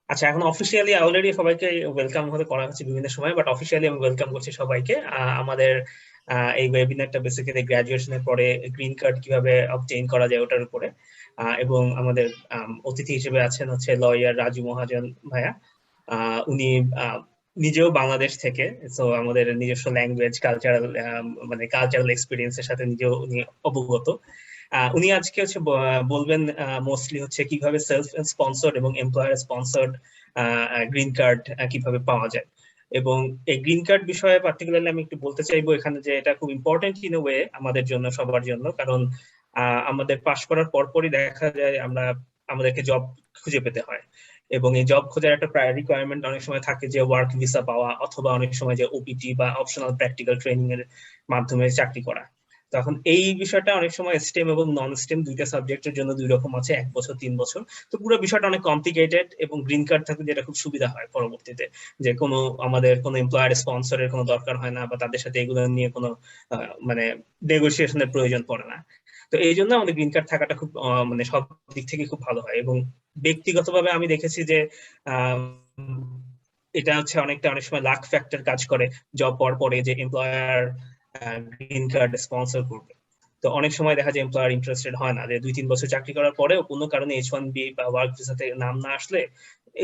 আচ্ছা, এখন officially already সবাইকে ওয়েলকাম করা হচ্ছে বিভিন্ন সময়, বাট অফিসিয়ালি আমি ওয়েলকাম করছি সবাইকে। আমাদের এই ওয়েবিনারটা বেসিক্যালি গ্রাজুয়েশনের পরে গ্রিন কার্ড কিভাবে অবটেইন করা যায় ওটার উপরে। এবং আমাদের অতিথি হিসেবে আছেন হচ্ছে লয়ার রাজু মহাজন ভাইয়া। উনি নিজেও বাংলাদেশ থেকে, তো আমাদের নিজস্ব ল্যাঙ্গুয়েজ কালচারাল মানে কালচারাল এক্সপিরিয়েন্সের সাথে নিজেও উনি অবগত। উনি আজকে হচ্ছে বলবেন মোস্টলি হচ্ছে কিভাবে সেলফ স্পন্সর্ড এবং এমপ্লয়ার স্পন্সর্ড গ্রিন কার্ড কিভাবে পাওয়া যায়। এবং এই গ্রিন কার্ড বিষয়ে পার্টিকুলারলি আমি একটু বলতে চাইবো এখানে যে এটা খুব ইম্পর্টেন্ট ইন এ ওয়ে আমাদের জন্য, সবার জন্য। কারণ আমাদের পাশ করার পরপরই দেখা যায় আমাদেরকে জব খুঁজে পেতে হয়, এবং এই জব খোঁজার একটা প্রায় রিকোয়ারমেন্ট অনেক সময় থাকে যে ওয়ার্ক ভিসা পাওয়া, অথবা অনেক সময় যে ওপিটি বা অপশনাল প্র্যাকটিক্যাল ট্রেনিং এর মাধ্যমে চাকরি করা। তখন এই বিষয়টা অনেক সময় স্টেম এবং নন স্টেম দুইটা সাবজেক্টের জন্য দুই রকম আছে, 1 বছর 3 বছর। তো পুরো বিষয়টা অনেক কমপ্লিকেটেড, এবং গ্রিন কার্ড থাকলে যেটা খুব সুবিধা হয় পরবর্তীতে, যে কোনো আমাদের কোনো এমপ্লয়ার স্পন্সরের কোনো দরকার হয় না, বা তাদের সাথে এগুলো নিয়ে কোনো মানে নেগোসিয়েশনের প্রয়োজন পড়ে না। তো এই জন্য আমাদের গ্রিন কার্ড থাকাটা খুব মানে সব দিক থেকে খুব ভালো হয়। এবং ব্যক্তিগতভাবে আমি দেখেছি যে এটা হচ্ছে অনেক সময় লাক ফ্যাক্টর কাজ করে জব পাওয়ার পরে, যে এমপ্লয়ার গ্রিন কার্ড স্পন্সর করবে। তো অনেক সময় দেখা যায় এমপ্লয়ার ইন্টারেস্টেড হয় না, যে 2-3 বছর চাকরি করার পরেও কোনো কারণে H1B বা ওয়ার্ক ভিসাতে নাম না আসলে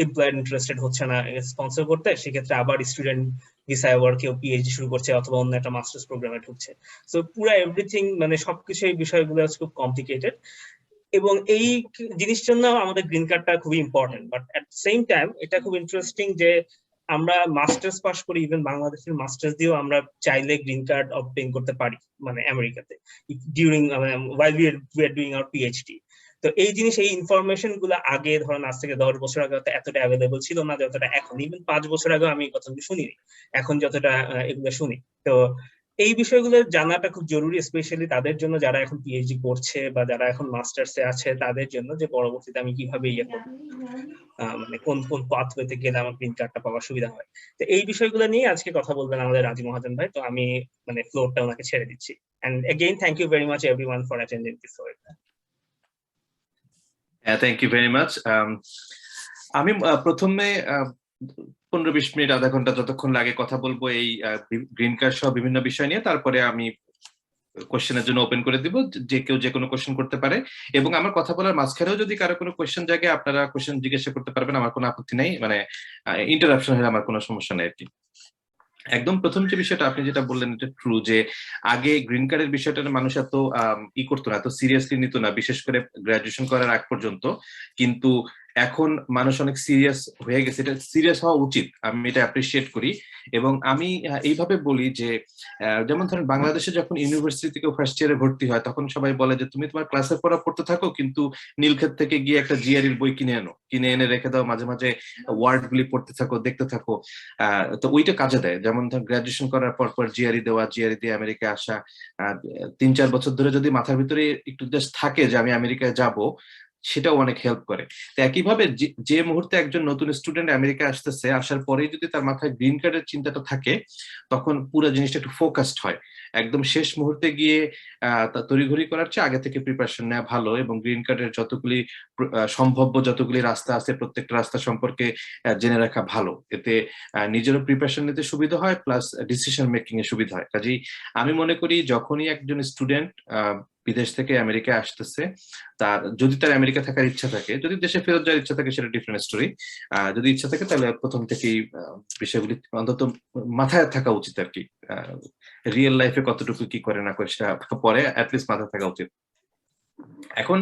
এমপ্লয়ার ইন্টারেস্টেড হচ্ছে না স্পন্সর করতে, সেক্ষেত্রে আবার স্টুডেন্ট ভিসায় ওয়ার্ক, কেউ পিএইচডি শুরু করছে অথবা অন্য একটা মাস্টার্স প্রোগ্রামে ঢুকছে। সো পুরো এভরিথিং মানে সবকিছু এই বিষয়গুলো খুব কমপ্লিকেটেড। এবং এই জিনিসের জন্য আমাদের গ্রিন কার্ডটা খুবই important. But at same time এটা খুব ইন্টারেস্টিং যে আমরা মাস্টার্স পাস করি, ইভেন বাংলাদেশের মাস্টার্স দিয়েও আমরা চাইলে গ্রিন কার্ড অবটেইন করতে পারি, মানে আমেরিকাতে, during while we are doing our PhD. তো এই জিনিস, এই ইনফরমেশন গুলো আগে ধরেন আজ থেকে 10 বছর আগে এতটা অ্যাভেলেবল ছিল না যতটা এখন। ইভেন 5 বছর আগে আমি কথাগুলো শুনিনি, এখন যতটা এগুলো শুনি। তো এই বিষয়গুলো জানাটা খুব জরুরি, স্পেশালি তাদের জন্য যারা এখন পিএইচডি করছে বা যারা এখন মাস্টার্সে আছে, তাদের জন্য, যে পরবর্তীতে আমি কিভাবে ইয়ে করবো, মানে কোন কোন পাথওয়েতে গেলে আমার গ্রিন কার্ডটা পাওয়ার সুবিধা হয়। তো এই বিষয়গুলো নিয়ে আজকে কথা বলবেন আমাদের রাজী মহাজন ভাই। তো আমি মানে ফ্লোরটা ওনাকে ছেড়ে দিচ্ছি। And again thank you very much everyone for attending this webinar. Thank you very much. আমি প্রথমে 15-20 মিনিট আধা ঘন্টা যতক্ষণ লাগে কথা বলবো এই গ্রিন কার্ড সহ বিভিন্ন বিষয় নিয়ে, তারপরে আমি কোশ্চেনের জন্য ওপেন করে দিব, যে কেউ যে কোনো কোশ্চেন করতে পারে। এবং আমার কথা বলার মাঝখানেও যদি কারো কোনো কোশ্চেন জাগে আপনারা কোশ্চেন জিজ্ঞাসা করতে পারবেন, আমার কোনো আপত্তি নেই, মানে ইন্টারাপশন হলে আমার কোনো সমস্যা নেই আর কি। একদম প্রথম যে বিষয়টা আপনি যেটা বললেন এটা ট্রু, যে আগে গ্রিন কার্ডের বিষয়টা মানুষ এত করতো না, এত সিরিয়াসলি নিত না, বিশেষ করে গ্রাজুয়েশন করার আগ পর্যন্ত। কিন্তু এখন মানুষ অনেক সিরিয়াস হয়ে গেছে, এটা সিরিয়াস হওয়া উচিত, আমি এটা অ্যাপ্রিসিয়েট করি। এবং আমি এইভাবে বলি যে যেমন ধরেন বাংলাদেশে যখন ইউনিভার্সিটি থেকে ফার্স্ট ইয়ারে ভর্তি হয়, তখন সবাই বলে যে তুমি তোমার ক্লাসের পড়া পড়তে থাকো, কিন্তু নীলক্ষেত থেকে গিয়ে একটা জিআরইর বই কিনে এনে রেখে দাও, মাঝে মাঝে ওয়ার্ড গুলি পড়তে থাকো, দেখতে থাকো। তো ওইটা কাজে দেয়। যেমন ধর গ্রাজুয়েশন করার পর পর জিআরই দেওয়া, জিআরই দিয়ে আমেরিকায় আসা, 3-4 বছর ধরে যদি মাথার ভিতরে একটু জাস্ট থাকে যে আমি আমেরিকায় যাব, সেটাও অনেক হেল্প করে। তো একইভাবে যে মুহূর্তে একজন নতুন স্টুডেন্ট আমেরিকা আসতেছে, আসার পরেই যদি তার মাথায় গ্রিন কার্ডের চিন্তাটা থাকে, তখন পুরো জিনিসটা একটু ফোকাসড হয়। একদম শেষ মুহূর্তে গিয়ে তড়িঘড়ি করার চেয়ে আগে থেকে প্রিপারেশন নেওয়া ভালো। এবং গ্রিন কার্ডের যতগুলি সম্ভাব্য যতগুলি রাস্তা আছে, প্রত্যেকটা রাস্তা সম্পর্কে জেনে রাখা ভালো। এতে নিজেরও প্রিপারেশন নিতে সুবিধা হয়, প্লাস ডিসিশন মেকিং এ সুবিধা হয়। কাজেই আমি মনে করি যখনই একজন স্টুডেন্ট বিদেশ থেকে আমেরিকায় আসতেছে, যদি তার আমেরিকা থাকার ইচ্ছা থাকে, যদি দেশে ফেরত যাওয়ার ইচ্ছা থাকে সেটা ডিফারেন্ট স্টোরি, যদি ইচ্ছা থাকে তাহলে প্রথম থেকেই বিষয়গুলি অন্তত মাথায় থাকা উচিত আর কি। রিয়েল লাইফে কতটুকু কি করে না করে সেটা পরে অ্যাটলিস্ট মাথায় থাকা উচিত। এখন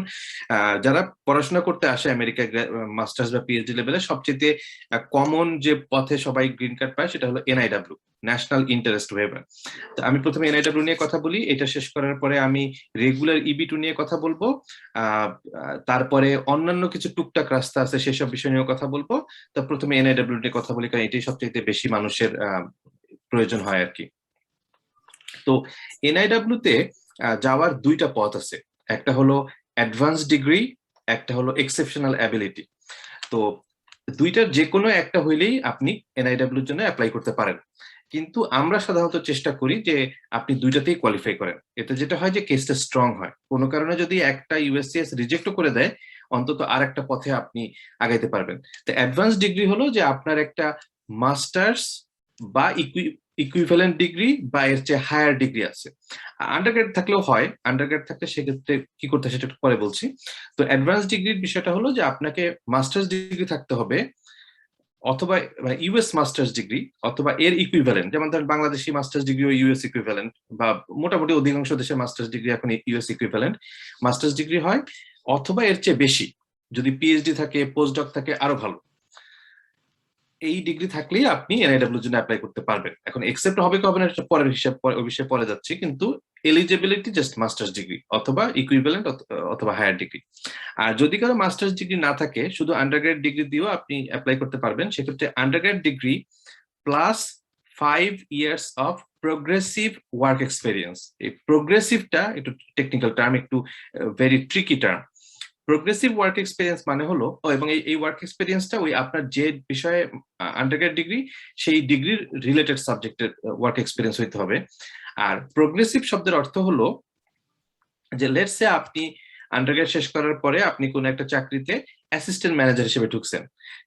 যারা পড়াশোনা করতে আসে আমেরিকা মাস্টার্স বা পিএইচডি লেভেলে, সবচেয়ে কমন যে পথে সবাই গ্রিন কার্ড পায় সেটা হলো এনআইডব্লিউ, ন্যাশনাল ইন্টারেস্ট ওয়েভার। তো আমি প্রথমে এনআইডব্লিউ নিয়ে কথা বলি, এটা শেষ করার পরে আমি রেগুলার ইবি2 নিয়ে কথা বলবো, তারপরে অন্যান্য কিছু টুকটাক রাস্তা আছে সেসব বিষয় নিয়ে কথা বলবো। তো প্রথমে এনআইডব্লিউ নিয়ে কথা বলি, কারণ এটাই সবচেয়ে বেশি মানুষের প্রয়োজন হয় আর কি। তো এনআইডব্লিউ তে যাওয়ার দুইটা পথ আছে, একটা হলো অ্যাডভান্স ডিগ্রি, একটা হলো এক্সেপশনাল অ্যাবিলিটি। তো দুইটার যে কোনো একটা হইলেই আপনি এনআইডব্লিউর জন্য অ্যাপ্লাই করতে পারেন। কিন্তু আমরা সাধারণত চেষ্টা করি যে আপনি দুইটাতেই কোয়ালিফাই করেন। এতে যেটা হয় যে কেসটা স্ট্রং হয়। কোনো কারণে যদি একটা ইউএসসিএস রিজেক্টও করে দেয়, অন্তত আরেকটা পথে আপনি আগাইতে পারবেন। তো অ্যাডভান্স ডিগ্রি হলো যে আপনার একটা মাস্টার্স বা ইকুইভ্যালেন্ট ডিগ্রি বা এর চেয়ে হায়ার ডিগ্রি আছে। আন্ডারগ্রেড থাকলেও হয়, আন্ডারগ্রেড থাকলে সেক্ষেত্রে কি করতে হয় সেটা একটু পরে বলছি। তো অ্যাডভান্স ডিগ্রির বিষয়টা হলো যে আপনাকে মাস্টার্স ডিগ্রি থাকতে হবে, অথবা মানে ইউএস মাস্টার্স ডিগ্রি অথবা এর ইকুইভ্যালেন্ট, যেমন ধরেন বাংলাদেশি মাস্টার্স ডিগ্রি ও ইউএস ইকুইভ্যালেন্ট, বা মোটামুটি অধিকাংশ দেশের মাস্টার্স ডিগ্রি এখন ইউএস ইকুইভ্যালেন্ট মাস্টার্স ডিগ্রি হয়, অথবা এর চেয়ে বেশি। যদি পিএইচডি থাকে, পোস্টডক থাকে, আরো ভালো। এই ডিগ্রি থাকলেই আপনি এনআইডব্লিউর জন্য অ্যাপ্লাই করতে পারবেন। এখন একসেপ্ট হবে কি হবে না এটা পরের হিসাব, ওই বিষয়ে পরে যাচ্ছি, কিন্তু এলিজিবিলিটি জাস্ট মাস্টার্স ডিগ্রি অথবা ইকুইভ্যালেন্ট অথবা হায়ার ডিগ্রি। আর যদি কারো মাস্টার্স ডিগ্রি না থাকে, শুধু আন্ডারগ্রেড ডিগ্রি দিয়েও আপনি অ্যাপ্লাই করতে পারবেন। সেক্ষেত্রে undergrad degree plus 5 years of progressive work experience. এই প্রোগ্রেসিভটা একটু টেকনিক্যাল টার্ম, একটু very tricky term. Progressive work experience মানে হলো, এবং এই ওয়ার্ক এক্সপেরিয়েন্সটা ওই আপনার যে বিষয়ে আন্ডারগ্রেড ডিগ্রি, সেই ডিগ্রির রিলেটেড সাবজেক্টের ওয়ার্ক এক্সপেরিয়েন্স হইতে হবে। আর প্রোগ্রেসিভ শব্দের অর্থ হলো যে লেটস সে আপনি আন্ডারগ্রেড শেষ করার পরে আপনি কোন একটা চাকরিতে অ্যাসিস্ট্যান্ট ম্যানেজার হিসেবে ঢুকছেন,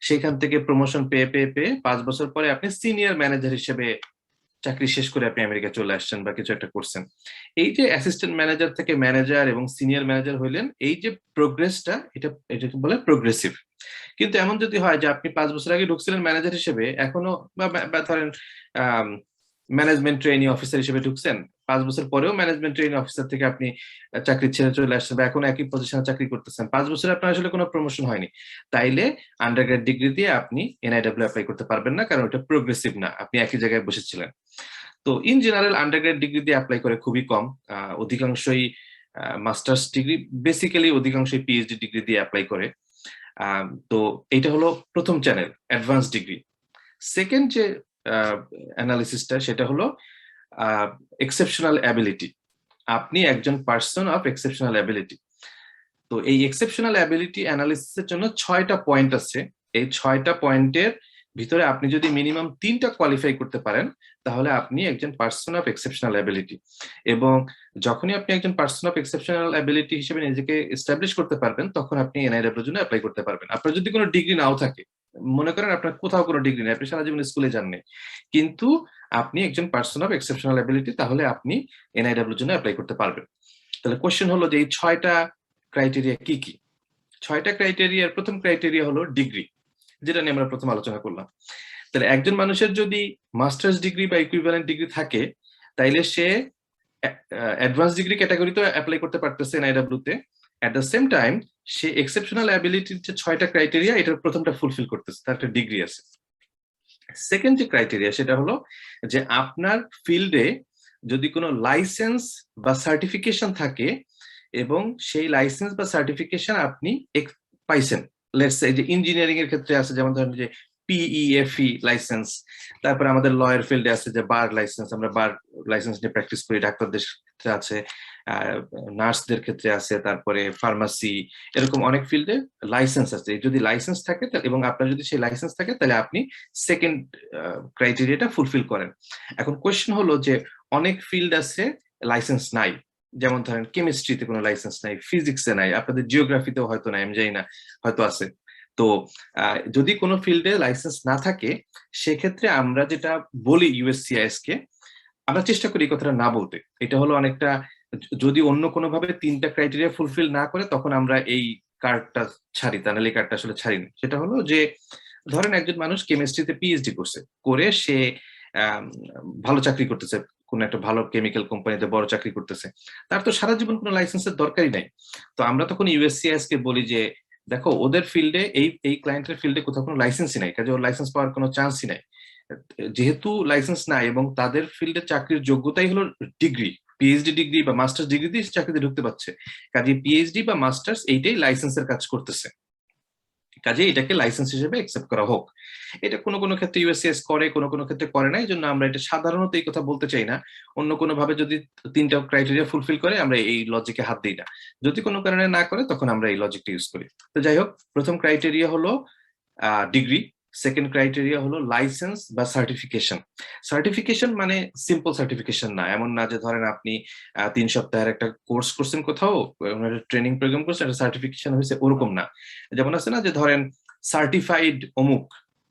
সেখান থেকে প্রমোশন পেয়ে পেয়ে পেয়ে 5 বছর পরে আপনি সিনিয়র ম্যানেজার হিসেবে চাকরি শেষ করে আপনি আমেরিকা চলে আসছেন বা কিছু একটা করছেন। এই যে অ্যাসিস্ট্যান্ট ম্যানেজার থেকে ম্যানেজার এবং সিনিয়র ম্যানেজার হইলেন, এই যে প্রোগ্রেসটা, এটাকে বলে প্রোগ্রেসিভ। কিন্তু এমন যদি হয় যে আপনি 5 বছর আগে ঢুকছিলেন ম্যানেজার হিসেবে, এখনো বা ধরেন ম্যানেজমেন্ট ট্রেনিং অফিসার হিসেবে ঢুকছেন, 5 বছর পরেও ম্যানেজমেন্ট ট্রেনিং অফিসার থেকে আপনি চাকরি ছেড়ে চলে আসছেন বা এখন একই পজিশনে চাকরি করতেছেন, 5 বছরে আপনার আসলে কোনো প্রমোশন হয়নি, তাইলে আন্ডারগ্রেড ডিগ্রি দিয়ে আপনি এনআইডব্লিউ অ্যাপ্লাই করতে পারবেন না, কারণ ওটা প্রোগ্রেসিভ না, আপনি একই জায়গায় বসেছিলেন। তো ইন জেনারেল আন্ডারগ্রেড ডিগ্রি দিয়ে অ্যাপ্লাই করে খুবই কম, অধিকাংশই মাস্টার্স ডিগ্রি, বেসিক্যালি অধিকাংশই পিএইচডি ডিগ্রি দিয়ে অ্যাপ্লাই করে। তো এটা হলো প্রথম চ্যানেল, অ্যাডভান্স ডিগ্রি। সেকেন্ড যে অ্যানালিসিসটা, সেটা হলো এক্সেপশনাল অ্যাবিলিটি। আপনি একজন পার্সন অফ এক্সেপশনাল অ্যাবিলিটি। তো এই এক্সেপশনাল অ্যাবিলিটি অ্যানালিসিসের জন্য 6টা পয়েন্ট আছে। এই 6টা পয়েন্টের ভিতরে আপনি যদি মিনিমাম 3টা কোয়ালিফাই করতে পারেন, তাহলে আপনি একজন পার্সন অফ এক্সেপশনাল অ্যাবিলিটি। এবং যখনই আপনি একজন পার্সন অফ এক্সেপশনাল অ্যাবিলিটি হিসেবে নিজেকে এস্টাবলিশ করতে পারবেন, তখন আপনি এনআইডব্লিউর জন্য অ্যাপ্লাই করতে পারবেন। আপনার যদি কোনো ডিগ্রি নাও থাকে, মনে করেন আপনার কোথাও কোনো ডিগ্রি নেই, আপনি সারা জীবন স্কুলে যাননি, কিন্তু আপনি একজন পার্সন অফ এক্সেপশনাল অ্যাবিলিটি, তাহলে আপনি এনআইডব্লিউর জন্য অ্যাপ্লাই করতে পারবেন। তাহলে কোশ্চেন হলো যে এই 6টা ক্রাইটেরিয়া কি কি? 6টা ক্রাইটেরিয়ার প্রথম ক্রাইটেরিয়া হলো ডিগ্রি, যেটা নিয়ে আমরা প্রথম আলোচনা করলাম। তাহলে একজন মানুষের যদি মাস্টার্স ডিগ্রি বা ইকুইভ্যালেন্ট ডিগ্রি থাকে, তাইলে সে অ্যাডভান্স ডিগ্রি ক্যাটাগরিতে অ্যাপ্লাই করতে পারতেছে এনআইডব্লিউ তে। অ্যাট দ্য সেম টাইম সে এক্সেপশনাল অ্যাবিলিটির যে 6টা ক্রাইটেরিয়া, এটার প্রথমটা ফুলফিল করতেছে, তার একটা ডিগ্রি আছে। সেকেন্ড যে ক্রাইটেরিয়া, সেটা হলো যে আপনার ফিল্ডে যদি কোনো লাইসেন্স বা সার্টিফিকেশন থাকে, এবং সেই লাইসেন্স বা সার্টিফিকেশন আপনি পাইছেন, লেটস সে যে ইঞ্জিনিয়ারিং এর ক্ষেত্রে আছে, যেমন ধরেন যে পিইএফই লাইসেন্স, তারপরে আমাদের লয়ার ফিল্ডে আছে যে বার লাইসেন্স, আমরা বার লাইসেন্স নিয়ে প্র্যাকটিস করি, ডাক্তারদের ক্ষেত্রে আছে, নার্সদের ক্ষেত্রে আছে, তারপরে ফার্মাসি, এরকম অনেক ফিল্ডে লাইসেন্স আছে। যদি লাইসেন্স থাকে এবং আপনার যদি সেই লাইসেন্স থাকে, তাহলে আপনি সেকেন্ড ক্রাইটেরিয়াটা ফুলফিল করেন। এখন কোয়েশ্চেন হলো যে অনেক ফিল্ড আছে লাইসেন্স নাই, যেমন ধরেন কেমিস্ট্রিতে কোনো লাইসেন্স নাই, ফিজিক্সে নাই, আপনাদের জিওগ্রাফিতেও হয়তো নাই, আমি জানি না, হয়তো আছে। তো যদি কোনো ফিল্ডে লাইসেন্স না থাকে, সেক্ষেত্রে আমরা যেটা বলি ইউএসসিআইএস কে, আমরা চেষ্টা করি এই কথাটা না বলতে। এটা হলো অনেকটা, যদি অন্য কোনো ভাবে 3টা ক্রাইটেরিয়া ফুলফিল না করে, তখন আমরা এই কার্ডটা ছাড়ি, তা নাহলে এই কার্ডটা আসলে ছাড়ি না। সেটা হলো যে ধরেন একজন মানুষ কেমিস্ট্রিতে পিএইচডি করছে, করে সে ভালো চাকরি করতেছে, কোন একটা ভালো কেমিক্যাল কোম্পানিতে বড় চাকরি করতেছে, তার তো সারা জীবন কোনো লাইসেন্সের দরকারই নাই। তো আমরা তখন ইউএসসিআইএস কে বলি যে দেখো, ওদের ফিল্ডে, এই ক্লায়েন্টের ফিল্ডে কোথাও কোনো লাইসেন্সই নাই, কাজে ওর লাইসেন্স পাওয়ার কোনো চান্সই নাই। যেহেতু লাইসেন্স নাই এবং তাদের ফিল্ডে চাকরির যোগ্যতাই হলো ডিগ্রি, পিএইচডি ডিগ্রি বা মাস্টার্স ডিগ্রি দিয়ে চাকরিতে ঢুকতে পারছে, কাজে পিএইচডি বা মাস্টার্স এইটাই লাইসেন্সের কাজ করতেছে, কাজে এটাকে লাইসেন্স হিসেবে অ্যাকসেপ্ট করা হোক। এটা কোনো কোনো ক্ষেত্রে ইউএসসিএস করে, কোনো কোনো ক্ষেত্রে করে না, এই জন্য আমরা এটা সাধারণত এই কথা বলতে চাই না। অন্য কোনো ভাবে যদি 3টা ক্রাইটেরিয়া ফুলফিল করে, আমরা এই লজিকে হাত দিই না। যদি কোনো কারণে না করে, তখন আমরা এই লজিকটা ইউজ করি। তো যাই হোক, প্রথম ক্রাইটেরিয়া হলো ডিগ্রি, সেকেন্ড ক্রাইটেরিয়া হলো লাইসেন্স বা সার্টিফিকেশন। সার্টিফিকেশন মানে সিম্পল সার্টিফিকেশন না, এমন না যে ধরেন আপনি 3 সপ্তাহের একটা কোর্স করছেন কোথাও, ট্রেনিং প্রোগ্রাম করছেন, একটা সার্টিফিকেশন হয়েছে, ওরকম না। যেমন আছে না যে ধরেন সার্টিফাইড অমুক,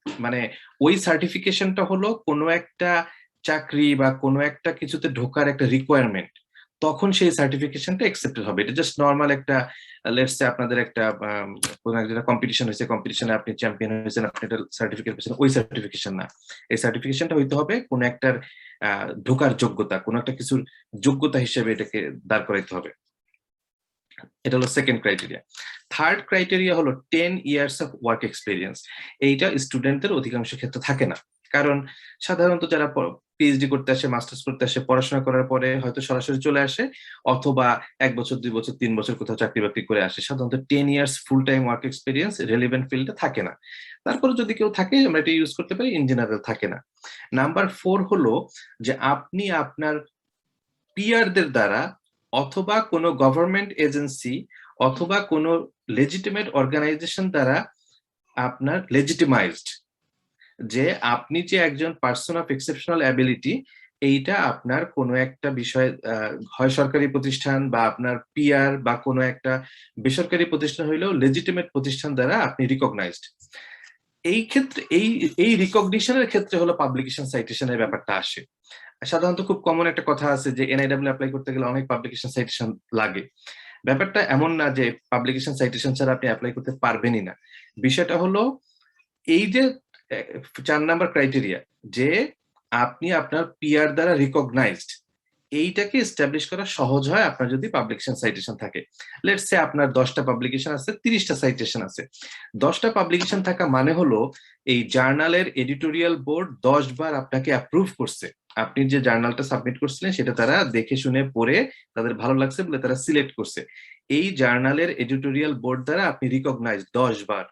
মানে ওই সার্টিফিকেশনটা হলো কোনো একটা চাকরি বা কোনো একটা কিছুতে ঢোকার একটা রিকোয়ারমেন্ট, তখন সেই সার্টিফিকেশনটা অ্যাকসেপ্টেড হবে। এটা জাস্ট নর্মাল একটা, লেটস সে আপনাদের একটা কোনো একটা কম্পিটিশন হয়েছে, কম্পিটিশনে আপনি চ্যাম্পিয়ন হয়েছেন, আপনি একটা সার্টিফিকেট পেয়েছেন, ওই সার্টিফিকেশন না। এই সার্টিফিকেশনটা হইতে হবে কোনো একটার ঢোকার যোগ্যতা, কোনো একটা কিছুর যোগ্যতা হিসেবে এটাকে দাঁড় করাইতে হবে। এটা হলো সেকেন্ড ক্রাইটেরিয়া। থার্ড ক্রাইটেরিয়া হলো 10 ইয়ার্স অফ ওয়ার্ক এক্সপিরিয়েন্স। এইটা স্টুডেন্টদের অধিকাংশ ক্ষেত্রে থাকে না, কারণ সাধারণত যারা পিএইচডি করতে আসে, মাস্টার্স করতে আসে, পড়াশোনা করার পরে হয়তো সরাসরি চলে আসে, অথবা 1 বছর 2 বছর 3 বছর কোথাও চাকরি বাকরি করে আসে। সাধারণত 10 years full time work experience relevant ফিল্ডে থাকে না। তারপরে যদি কেউ থাকে আমরা এটা ইউজ করতে পারি, ইন জেনারেল থাকে না। নাম্বার 4 হলো যে আপনি আপনার পিয়ারদের দ্বারা অথবা কোনো গভর্নমেন্ট এজেন্সি অথবা কোনো লেজিটিমেট অর্গানাইজেশন দ্বারা আপনার লেজিটিমাইজড, যে আপনি যে একজন পার্সন অফ এক্সেপশনাল অ্যাবিলিটি, এইটা আপনার কোনো একটা বিষয়, হয় সরকারি প্রতিষ্ঠান বা আপনার পিয়ার বা কোনো একটা বেসরকারি প্রতিষ্ঠান হইলেও লেজিটিমেট প্রতিষ্ঠান দ্বারা আপনি রিকগনাইজড। এই ক্ষেত্রে এই রিকগনিশনের ক্ষেত্রে হলো পাবলিকেশন সাইটেশনের ব্যাপারটা আসে। সাধারণত খুব কমন একটা কথা আছে যে এনআইডব্লিউ অ্যাপ্লাই করতে গেলে অনেক পাবলিকেশন সাইটেশন লাগে। ব্যাপারটা এমন না যে পাবলিকেশন সাইটেশন ছাড়া আপনি অ্যাপ্লাই করতে পারবেনই না। বিষয়টা হলো এই যে 4 নাম্বার ক্রাইটেরিয়া, যে আপনি আপনার পিয়ার দ্বারা রিকগনাইজড, এইটাকে এস্টাবলিশ করা সহজ হয় আপনার যদি পাবলিকেশন সাইটেশন থাকে। লেটস সে আপনার 10টা পাবলিকেশন আছে, 30টা সাইটেশন আছে। 10টা পাবলিকেশন থাকা মানে হলো এই জার্নালের এডিটোরিয়াল বোর্ড 10 বার আপনাকে অ্যাপ্রুভ করছে। আপনি যে জার্নালটা সাবমিট করছিলেন সেটা তারা দেখে শুনে পড়ে তাদের ভালো লাগছে বলে তারা সিলেক্ট করছে। এই জার্নালের এডিটোরিয়াল বোর্ড দ্বারা আপনি রিকগনাইজড 10 বার।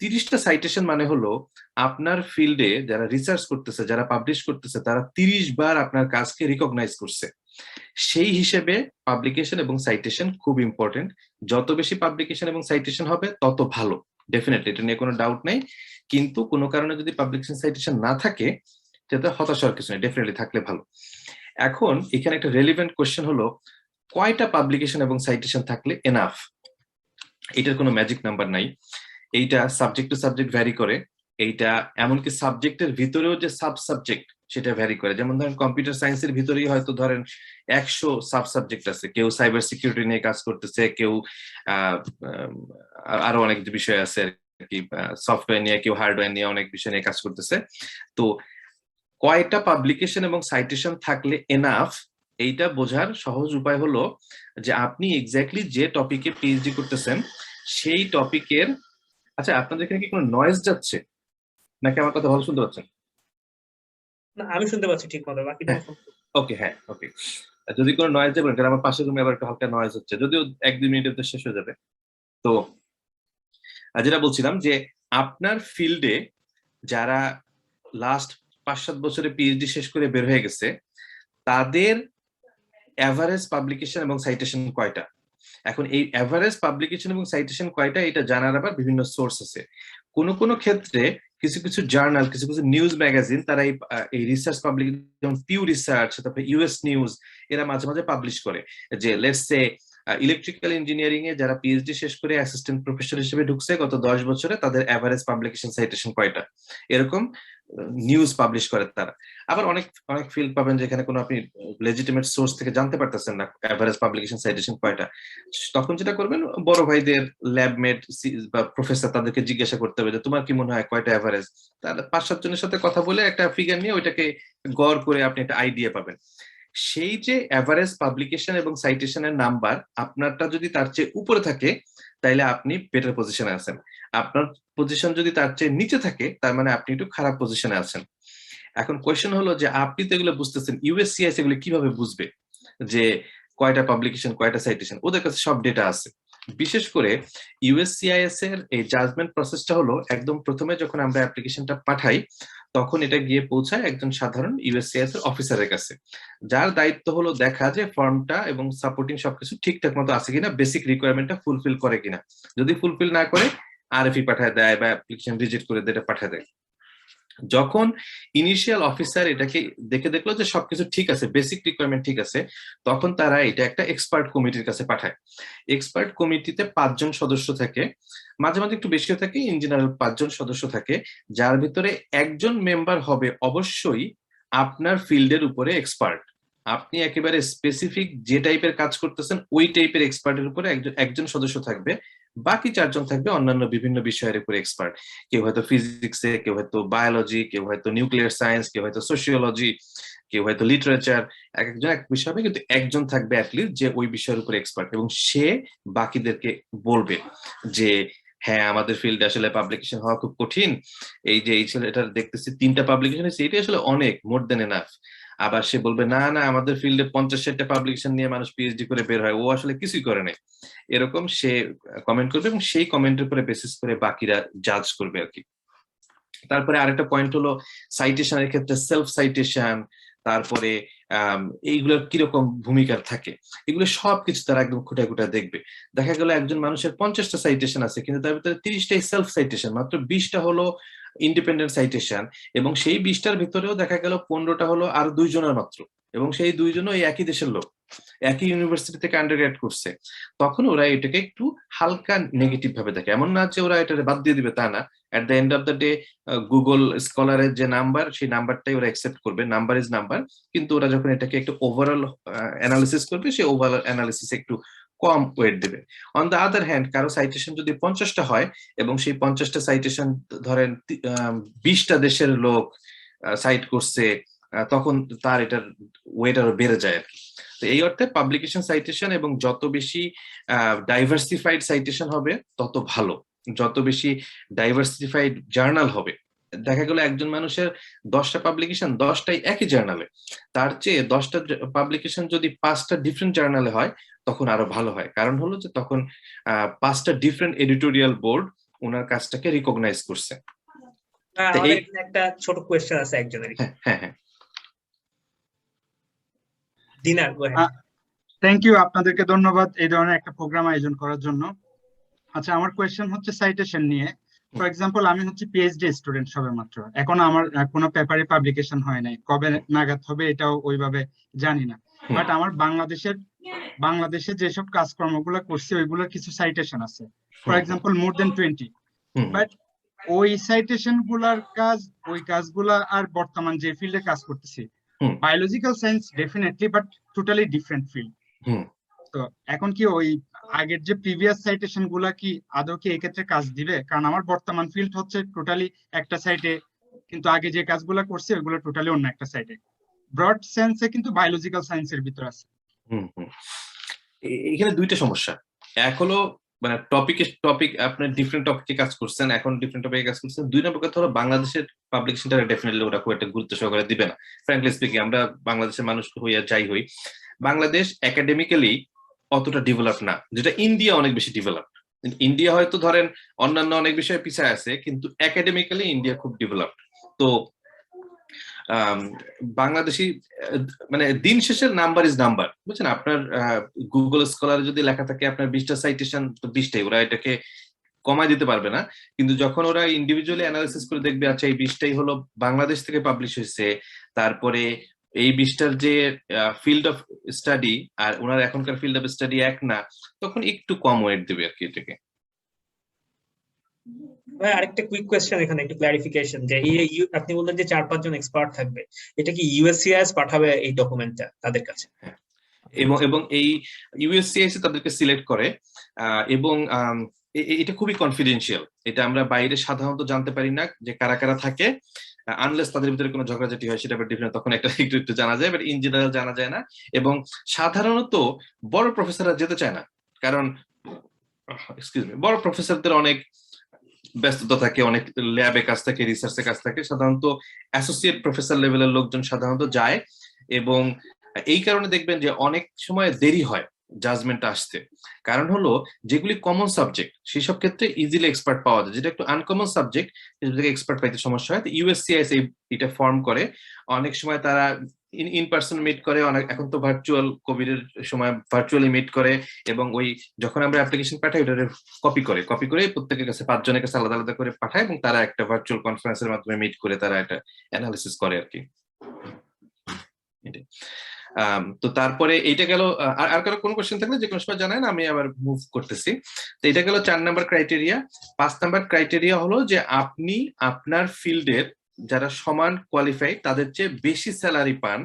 30টা সাইটেশন মানে হলো আপনার ফিল্ডে যারা রিসার্চ করতেছে, যারা পাবলিশ করতেছে, তারা 30 বার আপনার কাজকে রিকগনাইজ করছে। সেই হিসেবে পাবলিকেশন এবং সাইটেশন খুব ইম্পর্টেন্ট। যত বেশি পাবলিকেশন এবং সাইটেশন হবে তত ভালো, ডেফিনেটলি, এটা নিয়ে কোনো ডাউট নেই। কিন্তু কোনো কারণে যদি পাবলিকেশন সাইটেশন না থাকে, সেটা হতাশ হওয়ার কিছু নেই, ডেফিনেটলি থাকলে ভালো। এখন এখানে একটা রেলিভেন্ট কোশ্চেন হলো, কয়টা পাবলিকেশন এবং সাইটেশন থাকলে এনাফ? এটার কোনো ম্যাজিক নাম্বার নাই। এইটা সাবজেক্ট টু সাবজেক্ট ভ্যারি করে। এইটা এমনকি সাবজেক্টের ভিতরেও যে সাব সাবজেক্ট সেটা ভ্যারি করে। যেমন ধরেন কম্পিউটার সায়েন্সের ভিতরেই হয়তো ধরেন 100 সাব সাবজেক্ট আছে, কেউ সাইবার সিকিউরিটি নিয়ে কাজ করতেছে, কেউ আরো অনেক বিষয় আছে আর কি, সফটওয়্যার নিয়ে, কেউ হার্ডওয়্যার নিয়ে অনেক বিষয় নিয়ে কাজ করতেছে। তো কয়টা পাবলিকেশন এবং সাইটেশন থাকলে এনাফ, এইটা বোঝার সহজ উপায় হলো যে আপনি এক্স্যাক্টলি যে টপিকে পিএইচডি করতেছেন সেই টপিকের, আচ্ছা আপনাদের এখানে কি কোনো নয়েজ যাচ্ছে নাকি আমার কথা ভালো শুনতে পাচ্ছেন? না, আমি শুনতে পাচ্ছি ঠিক মতো, বাকি ওকে, হ্যাঁ, ওকে। যদি কোনো নয়েজ যাবে, কারণ আমার পাশের রুমে আবার একটা হালকা নয়েজ হচ্ছে, যদিও 1-2 মিনিটের শেষ হয়ে যাবে। তো যেটা বলছিলাম যে আপনার ফিল্ডে যারা লাস্ট 5-7 বছরে পিএইচডি শেষ করে বের হয়ে গেছে, তাদের এভারেজ পাবলিকেশন এবং সাইটেশন কয়টা? এখন এই এভারেজ পাবলিকেশন এবং সাইটেশন কয়টা, এটা জানার আবার বিভিন্ন সোর্স আছে। কোন কোন ক্ষেত্রে কিছু কিছু জার্নাল, কিছু কিছু নিউজ ম্যাগাজিন তারা এই রিসার্চ পাবলিক, যেমন পিউ রিসার্চ, তারপরে ইউএস নিউজ, এরা মাঝে মাঝে পাবলিশ করে যে লেটস সে ইলেকট্রিক্যাল ইঞ্জিনিয়ারিং এ যারা পিএইচডি শেষ করে অ্যাসিস্ট্যান্ট প্রফেসর হিসেবে ঢুকছে গত 10 বছরে, তাদের এভারেজ পাবলিকেশন সাইটেশন কয়টা, এরকম নিউজ পাবলিশ করে তারা। আবার অনেক অনেক ফিল্ড পাবেন যেখানে কোনো আপনি লেজিটিমেট সোর্স থেকে জানতে পারতেছেন না এভারেজ পাবলিকেশন সাইটেশন কয়টা। তখন যেটা করবেন, বড় ভাইদের, ল্যাবমেট বা প্রফেসর, তাদেরকে জিজ্ঞাসা করতে হবে যে তোমার কি মনে হয় কয়টা এভারেজ। তাহলে 5-7 জনের সাথে কথা বলে একটা ফিগার নিয়ে ওইটাকে গড় করে আপনি একটা আইডিয়া পাবেন। সেই যে এভারেজ পাবলিকেশন এবং সাইটেশনের নাম্বার আপনারটা যদি তার চেয়ে উপরে থাকে, তাইলে আপনি বেটার পজিশনে আছেন। আপনার পজিশন যদি তার চেয়ে নিচে থাকে, তার মানে আপনি একটু খারাপ পজিশনে আছেন। এখন কোয়েশ্চেন হলো যে আপনি তো এগুলো বুঝতেছেন, ইউএসসিআইএস এগুলো কিভাবে বুঝবে যে কয়টা পাবলিকেশন, কয়টা সাইটেশন? ওদের কাছে সব ডেটা আছে। বিশেষ করে ইউএসসিআইএস এর এই জাজমেন্ট প্রসেসটা হলো, একদম প্রথমে যখন আমরা অ্যাপ্লিকেশনটা পাঠাই তখন এটা গিয়ে পৌঁছায় একজন সাধারণ ইউএসসিআইএস এর অফিসারের কাছে, যার দায়িত্ব হলো দেখা যে ফর্মটা এবং সাপোর্টিং সবকিছু ঠিকঠাক মতো আছে কিনা, বেসিক রিকোয়ারমেন্টটা ফুলফিল করে কিনা। যদি ফুলফিল না করে আরএফই পাঠায় দেয় বা অ্যাপ্লিকেশন রিজেক্ট করে দিয়ে এটা পাঠায় দেয়। যখন ইনিশিয়াল অফিসার এটাকে দেখে দেখলো যে সবকিছু ঠিক আছে, বেসিক রিকোয়ারমেন্ট ঠিক আছে, তখন তারা এটা একটা এক্সপার্ট কমিটির কাছে পাঠায়। এক্সপার্ট কমিটিতে 5 জন সদস্য থাকে, মাঝে মাঝে একটু বেশিও থাকে, ইন জেনারেল 5 জন সদস্য থাকে, যার ভিতরে একজন মেম্বার হবে অবশ্যই আপনার ফিল্ডের উপরে এক্সপার্ট। আপনি একেবারে স্পেসিফিক যে টাইপের কাজ করতেছেন ওই টাইপের এক্সপার্টের উপরে একজন সদস্য থাকবে, বাকি 4 জন থাকবে অন্যান্য বিভিন্ন বিষয়ের উপরে এক্সপার্ট। কেউ হয়তো ফিজিক্সে, কেউ হয়তো বায়োলজি, কেউ হয়তো নিউক্লিয়ার সায়েন্স, কেউ হয়তো সোশিওলজি, কেউ হয়তো লিটারেচার, এক একজন এক বিষয় হবে, কিন্তু একজন থাকবে অ্যাটলিস্ট যে ওই বিষয়ের উপরে এক্সপার্ট, এবং সে বাকিদেরকে বলবে যে হ্যাঁ আমাদের ফিল্ডে আসলে পাবলিকেশন হওয়া খুব কঠিন, এই যে এই ছেলেটা দেখতেছি 3টা পাবলিকেশন হয়েছে, এটাই আসলে অনেক, মোর দেন এনাফ। আবার সে বলবে না না আমাদের ফিল্ডে 50-60টা পাবলিকেশন নিয়ে মানুষ পিএইচডি করে বের হয়, ও আসলে কিছুই করে নাই, এরকম সে কমেন্ট করবে, এবং সেই কমেন্টের উপরে বেসিস করে বাকিরা জাজ করবে আর কি। তারপরে আরেকটা পয়েন্ট হলো সাইটেশনের ক্ষেত্রে সেলফ সাইটেশন, তারপরে এইগুলোর কিরকম ভূমিকা থাকে, এগুলো সবকিছু তারা একদম খুঁটে খুঁটে দেখবে। দেখা গেল একজন মানুষের 50টা সাইটেশন আছে, কিন্তু তার ভিতরে 30টাই সেলফ সাইটেশন, মাত্র 20টা হলো ইন্ডিপেন্ডেন্ট সাইটেশন, এবং সেই 20টার ভিতরেও দেখা গেল 15টা হলো আর 2 জনের মাত্র, এবং সেই 2 জনও এই একই দেশের লোক, একই ইউনিভার্সিটি থেকে আন্ডারগ্রেড করছে। তখন ওরা এটাকে একটু হালকা নেগেটিভ ভাবে দেখে, এমন না যে ওরা এটা বাদ দিয়ে দিবে তা না, at the end of the day Google স্কলারের যে নাম্বার, সেই নাম্বারটাই ওরা অ্যাকসেপ্ট করবে, নাম্বার ইজ নাম্বার, কিন্তু ওরা যখন এটাকে একটু ওভারঅল অ্যানালিসিস করবে, সেই ওভারঅল অ্যানালিসিস একটু কম ওয়েট দেবে। অন দ্য আদার হ্যান্ড কারো সাইটেশন যদি 50টা হয়, এবং সেই 50টা সাইটেশন ধরেন 20টা দেশের লোক সাইট করছে, তখন তার এটার ওয়েট আরো বেড়ে যায় আর কি। তো এই অর্থে পাবলিকেশন সাইটেশন, এবং যত বেশি ডাইভার্সিফাইড সাইটেশন হবে তত ভালো, যত বেশি ডাইভার্সিফাইড জার্নাল হবে। দেখা গেল একজন মানুষের 10টা পাবলিকেশন, 10টাই একই জার্নালে, তার চেয়ে 10টা পাবলিকেশন যদি 5টা ডিফারেন্ট জার্নালে হয় তখন আরো ভালো হয়। কারণ হলো যে তখন 5টা ডিফারেন্ট এডিটোরিয়াল বোর্ড ওনার কাজটাকে রিকগনাইজ করছে। আমাদের এখানে একটা ছোট কোয়েশ্চেন আছে একজনের। হ্যাঁ হ্যাঁ, দিনার, থ্যাংক ইউ, আপনাদেরকে ধন্যবাদ এই ধরনের একটা প্রোগ্রাম আয়োজন করার জন্য। আচ্ছা, আমার কোয়েশ্চেন হচ্ছে সাইটেশন নিয়ে। ফর এক্সাম্পল, আমি হচ্ছে পিএইচডি স্টুডেন্ট সবে মাত্র, এখন আমার কোনো পেপারে পাবলিকেশন হয় নাই, কবে নাগাদ হবে এটাও ওইভাবে জানি না, বাট আমার বাংলাদেশে যেসব কাজকর্মগুলো করছি ওইগুলোর কিছু সাইটেশন আছে, for example more than 20, but ওই সাইটেশন গুলার কাজ, ওই কাজগুলা আর বর্তমান যে ফিল্ডে কাজ করতেছি, biological science definitely, but totally different field. তো এখন কি ওই আগের যে প্রিভিয়াস সাইটেশন গুলা কি আদৌ কি এক্ষেত্রে কাজ দিবে? কারণ আমার বর্তমান ফিল্ড হচ্ছে টোটালি একটা সাইটে, কিন্তু আগে যে কাজগুলো করছে ওইগুলো টোটালি অন্য একটা সাইটে, ব্রড সেন্সে কিন্তু বায়োলজিক্যাল সায়েন্সের ভিতর আছে। এখানে দুইটা সমস্যা। এক হলো মানে টপিক আপনার ডিফারেন্ট টপিকে কাজ করছেন, এখন ডিফারেন্ট টপিকে কাজ করছেন। 2 নম্বর কথা হলো বাংলাদেশের পাবলিকেশনটা ডেফিনেটলি ওরা খুব একটা গুরুত্ব সহকারে দিবে না। ফ্র্যাঙ্কলি স্পিকিং, আমরা বাংলাদেশের মানুষ হইয়া যাই হই, বাংলাদেশ একাডেমিক্যালি অতটা ডেভেলপ না, যেটা ইন্ডিয়া অনেক বেশি ডেভেলপ। ইন্ডিয়া হয়তো ধরেন অন্যান্য অনেক বিষয়ে পিছায় আছে, কিন্তু একাডেমিক্যালি ইন্ডিয়া খুব ডেভেলপ। তো বাংলাদেশি মানে দিন শেষের নাম্বার ইজ নাম্বার, বুঝছেন? আপনার গুগল স্কলারে যদি লেখা থাকে আপনার 20টা সাইটেশন, তো 20টাই, ওরা এটাকে কমায় দিতে পারবে না। কিন্তু যখন ওরা ইন্ডিভিজুয়ালি অ্যানালাইসিস করে দেখবে আচ্ছা এই 20টাই হলো বাংলাদেশ থেকে পাবলিশ হয়েছে, তারপরে এই 20টার যে ফিল্ড অফ স্টাডি আর ওনার এখনকার ফিল্ড অফ স্টাডি এক না, তখন একটু কম ওয়েট দেবে আর কি এটাকে। ভাই আরেকটা কুইক কোয়েশ্চেন, এখানে একটু ক্লারিফিকেশন, যে আপনি বললেন যে 4-5 জন এক্সপার্ট থাকবে, এটা কি ইউএসসিআইএস পাঠাবে এই ডকুমেন্টটা তাদের কাছে? এবং এই ইউএসসিআইএস তাদেরকে সিলেক্ট করে, এবং এটা খুবই কনফিডেন্সিয়াল, এটা আমরা বাইরে সাধারণত জানতে পারি না যে কারা কারা থাকে, আনলেস তাদের ভিতরে কোনো ঝগড়াঝাটি হয়, সেটা ডিফারেন্ট, তখন একটা একটু জানা যায়, বাট ইন জেনারেল জানা যায় না। এবং সাধারণত বড় প্রফেসররা যেতে চায় না, কারণ বড় প্রফেসরদের অনেক ব্যস্ততা থাকে, অনেক ল্যাবে কাজ থাকে, রিসার্চে কাজ থাকে, সাধারণত অ্যাসোসিয়েট প্রফেসর লেভেলের লোকজন সাধারণত যায়, এবং এই কারণে দেখবেন যে অনেক সময় দেরি হয় জাজমেন্ট আসতে। কারণ হলো যেগুলি কমন সাবজেক্ট সেসব ক্ষেত্রে ইজিলি এক্সপার্ট পাওয়া যায়, যেটা একটু আনকমন সাবজেক্ট এক্সপার্ট পাইতে সমস্যা হয়। তো ইউএসসিআইএস এটা ফর্ম করে, অনেক সময় তারা ইন পার্সন মিট করে, অনেক এখন তো ভার্চুয়াল, কোভিড এর সময় ভার্চুয়ালি মিট করে, এবং ওই যখন আমরা অ্যাপ্লিকেশন পাঠাই ওটা কপি করে প্রত্যেকের কাছে 5 জনের কাছে আলাদা আলাদা করে পাঠায়, এবং তারা একটা ভার্চুয়াল কনফারেন্সের মাধ্যমে মিট করে তারা একটা অ্যানালিসিস করে আর কি। তো তারপরে এইটা গেল। আর কারো কোনো কোশ্চেন থাকলে যে কোনো সময় জানান, আমি আবার মুভ করতেছি। তো এটা গেল 4 নাম্বার ক্রাইটেরিয়া। 5 নাম্বার ক্রাইটেরিয়া হলো যে আপনি আপনার ফিল্ডের যারা সমান কোয়ালিফাই তাদের চেয়ে বেশি স্যালারি পান,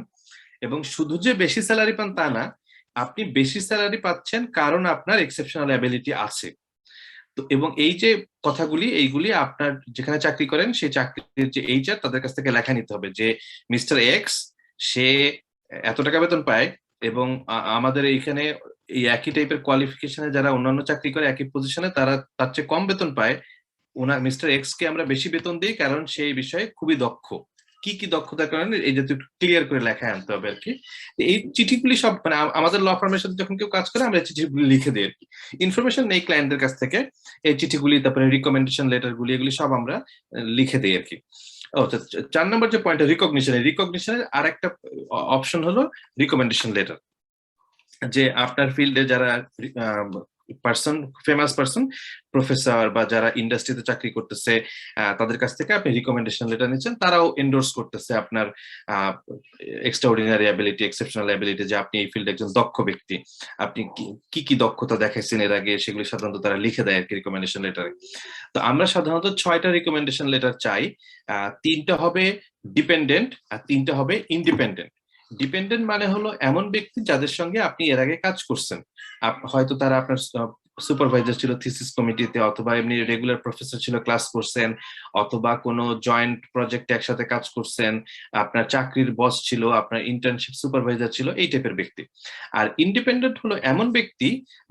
এবং শুধু যে বেশি স্যালারি পান তা না, আপনি বেশি স্যালারি পাচ্ছেন কারণ আপনার এক্সেপশনাল অ্যাবিলিটি আছে। তো এবং এই যে কথাগুলি, এইগুলি আপনার যেখানে চাকরি করেন সেই চাকরির যে এইচআর তাদের কাছ থেকে লেখা নিতে হবে যে মিস্টার এক্স সে এত টাকা বেতন পায়, এবং আমাদের এইখানে এই একই টাইপের কোয়ালিফিকেশনে যারা অন্যান্য চাকরি করে একই পজিশনে তারা তার চেয়ে কম বেতন পায়, ওনার মিস্টার এক্স কে আমরা বেশি বেতন দিই কারণ সেই বিষয়ে খুবই দক্ষ। কি কি দক্ষতার কারণে এই যে ক্লিয়ার করে লেখায় আনতে হবে আর কি। এই চিঠিগুলি সব মানে আমাদের ল ফার্মের সাথে যখন কেউ কাজ করে আমরা চিঠিগুলি লিখে দিই আর কি। ইনফরমেশন নেই ক্লায়েন্টের কাছ থেকে, এই চিঠিগুলি তারপরে রিকমেন্ডেশন লেটার গুলি এগুলি সব আমরা লিখে দিই আর কি। 4 নম্বর যে পয়েন্ট রিকগনিশনের আর একটা অপশন হলো রিকমেন্ডেশন লেটার, যে আপনার ফিল্ডে যারা পার্সন, ফেমাস পার্সন, প্রফেসর বা যারা ইন্ডাস্ট্রিতে চাকরি করতেছে তাদের কাছ থেকে আপনি রিকমেন্ডেশন লেটার নিচ্ছেন, তারাও এন্ডোর্স করতেছে আপনার এক্সট্রাঅর্ডিনারি অ্যাবিলিটি, এক্সেপশনাল অ্যাবিলিটি, যে আপনি এই ফিল্ডে একজন দক্ষ ব্যক্তি, আপনি কি কি দক্ষতা দেখাইছেন এর আগে, সেগুলি সাধারণত তারা লিখে দেয় আর কি রিকমেন্ডেশন লেটারে। তো আমরা সাধারণত 6টা রিকমেন্ডেশন লেটার চাই। 3টা হবে ডিপেন্ডেন্ট আর 3টা হবে ইন্ডিপেন্ডেন্ট। ডিপেন্ডেন্ট মানে হলো এমন ব্যক্তি যাদের সঙ্গে আপনি এর আগে কাজ করছেন, হয়তো তারা আপনার সুপারভাইজার ছিল থিসিস কমিটিতে, অথবা এমনি রেগুলার প্রফেসর ছিল, ক্লাস করছেন, অথবা কোনো জয়েন্ট প্রজেক্টে একসাথে কাজ করছেন, আপনার চাকরির বস ছিল, আপনার ইন্টার্নশিপ সুপারভাইজার ছিল, এই টাইপের ব্যক্তি। আর ইন্ডিপেন্ডেন্ট হলো এমন ব্যক্তি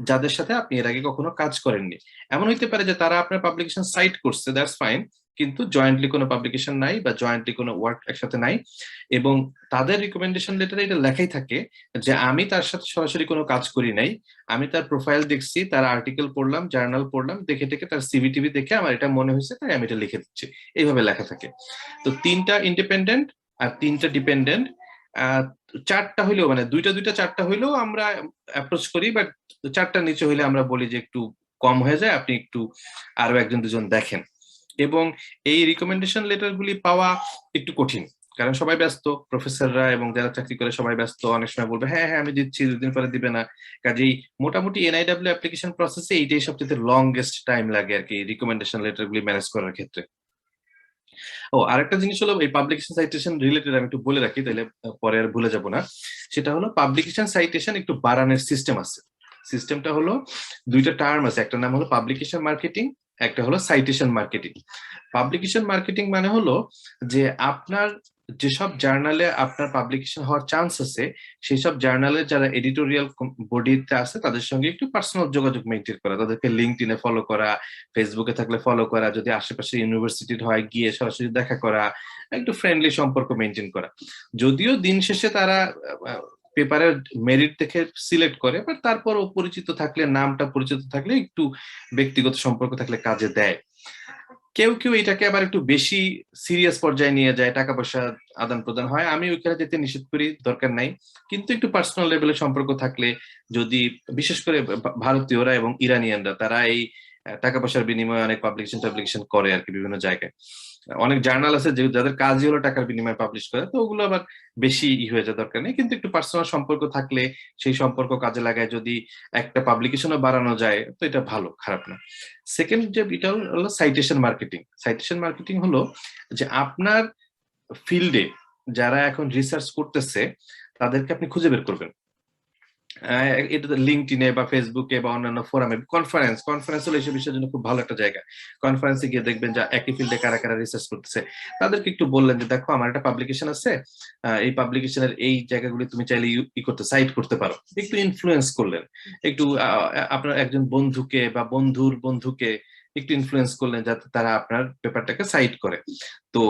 যাদের সাথে আপনি এর আগে কখনো কাজ করেননি। এমন হইতে পারে যে তারা আপনার পাবলিকেশন সাইট করছে, দ্যাটস ফাইন, কিন্তু জয়েন্টলি কোনো পাবলিকেশন নাই বা জয়েন্টলি কোনো ওয়ার্ক একসাথে নাই, এবং তাদের রিকমেন্ডেশন লেটারে এটা লেখাই থাকে যে আমি তার সাথে সরাসরি কোনো কাজ করি নাই, আমি তার প্রোফাইল দেখছি, তার আর্টিকেল পড়লাম, জার্নাল পড়লাম, দেখে তার সিভি টিভি দেখে আমার এটা মনে হয়েছে তাই আমি এটা লিখে দিচ্ছি, এইভাবে লেখা থাকে। তো 3টা ইন্ডিপেন্ডেন্ট আর 3টা ডিপেন্ডেন্ট, 4টা হইলেও মানে 2টা 4টা হইলেও আমরা অ্যাপ্রোচ করি, বাট 4টার নিচে হইলে আমরা বলি যে একটু কম হয়ে যায়, আপনি একটু আরো 1-2জন দেখেন। এবং এই রিকমেন্ডেশন লেটার গুলি পাওয়া একটু কঠিন, কারণ সবাই ব্যস্ত, প্রফেসররা এবং যারা চাকরি করে সবাই ব্যস্ত, অনেক সময় বলবে হ্যাঁ আমি দিচ্ছি, 2 দিন পরে দিবে না। কাজেই মোটামুটি এনআইডব্লিউ অ্যাপ্লিকেশন প্রসেসে এইটাই সবচেয়ে লংগেস্ট টাইম লাগে আর কি রিকমেন্ডেশন লেটার গুলি ম্যানেজ করার ক্ষেত্রে। আরেকটা জিনিস হলো এই পাবলিকেশন সাইটেশন রিলেটেড আমি একটু বলে রাখি, তাহলে পরে আর ভুলে যাব না। সেটা হলো পাবলিকেশন সাইটেশন একটু বাড়ানোর সিস্টেম আছে। সিস্টেমটা হলো 2টা টার্ম আছে, একটা নাম হলো পাবলিকেশন মার্কেটিং, একটা হলো সাইটেশন মার্কেটিং। পাবলিকেশন মার্কেটিং মানে হলো যে আপনার যেসব জার্নালে আপনার পাবলিকেশন হওয়ার চান্স আছে, সেই সব জার্নালের যারা এডিটোরিয়াল বডিতে আছে তাদের সঙ্গে একটু পার্সোনাল যোগাযোগ মেনটেন করা, তাদেরকে লিঙ্কডইনে ফলো করা, ফেসবুকে থাকলে ফলো করা, যদি আশেপাশে ইউনিভার্সিটির হয় গিয়ে সরাসরি দেখা করা, একটু ফ্রেন্ডলি সম্পর্ক মেনটেন করা। যদিও দিন শেষে তারা পেপারের মেরিট দেখে সিলেক্ট করে, বাট তারপরও পরিচিত থাকলে, নামটা পরিচিত থাকলে, একটু ব্যক্তিগত সম্পর্ক থাকলে কাজে দেয়। কেউ এটাকে আবার একটু বেশি সিরিয়াস পর্যায়ে নিয়ে যায়, টাকা পয়সা আদান প্রদান হয়, আমি ওইখানে যেতে নিষেধ করি, দরকার নাই, কিন্তু একটু পার্সোনাল লেভেলের সম্পর্ক থাকলে, যদি বিশেষ করে ভারতীয়রা এবং ইরানিয়ানরা তারা এই টাকা পয়সার বিনিময়ে অনেক পাবলিকেশন করে আর কি বিভিন্ন জায়গায়। অনেক জার্নাল আছে যাদের কাজই হলো টাকার বিনিময়ে পাবলিশ করে, তো ওগুলো আবার বেশি হয়ে যায়, দরকার নেই, কিন্তু একটু পার্সোনাল সম্পর্ক থাকলে সেই সম্পর্ক কাজে লাগায় যদি একটা পাবলিকেশনও বাড়ানো যায় তো এটা ভালো, খারাপ না। সেকেন্ড যে এটা হলো সাইটেশন মার্কেটিং। সাইটেশন মার্কেটিং হলো যে আপনার ফিল্ডে যারা এখন রিসার্চ করতেছে তাদেরকে আপনি খুঁজে বের করবেন, এটা লিঙ্কডইনে বা ফেসবুকে বা অন্যান্য ফোরামে। কনফারেন্স হলো এইসব বিষয়ের জন্য খুব ভালো একটা জায়গা। কনফারেন্সে গিয়ে দেখবেন যে একই ফিল্ডে কারা রিসার্চ করতেছে, তাদেরকে একটু বললেন যে দেখো আমার একটা পাবলিকেশন আছে, এই পাবলিকেশনের এই জায়গাগুলি তুমি চাইলে সাইট করতে পারো, একটু ইনফ্লুয়েন্স করলেন, একটু আপনার একজন বন্ধুকে বা বন্ধুর বন্ধুকে একটু ইনফ্লুয়েন্স করলেন যাতে তারা আপনার পেপারটাকে সাইট করে। তো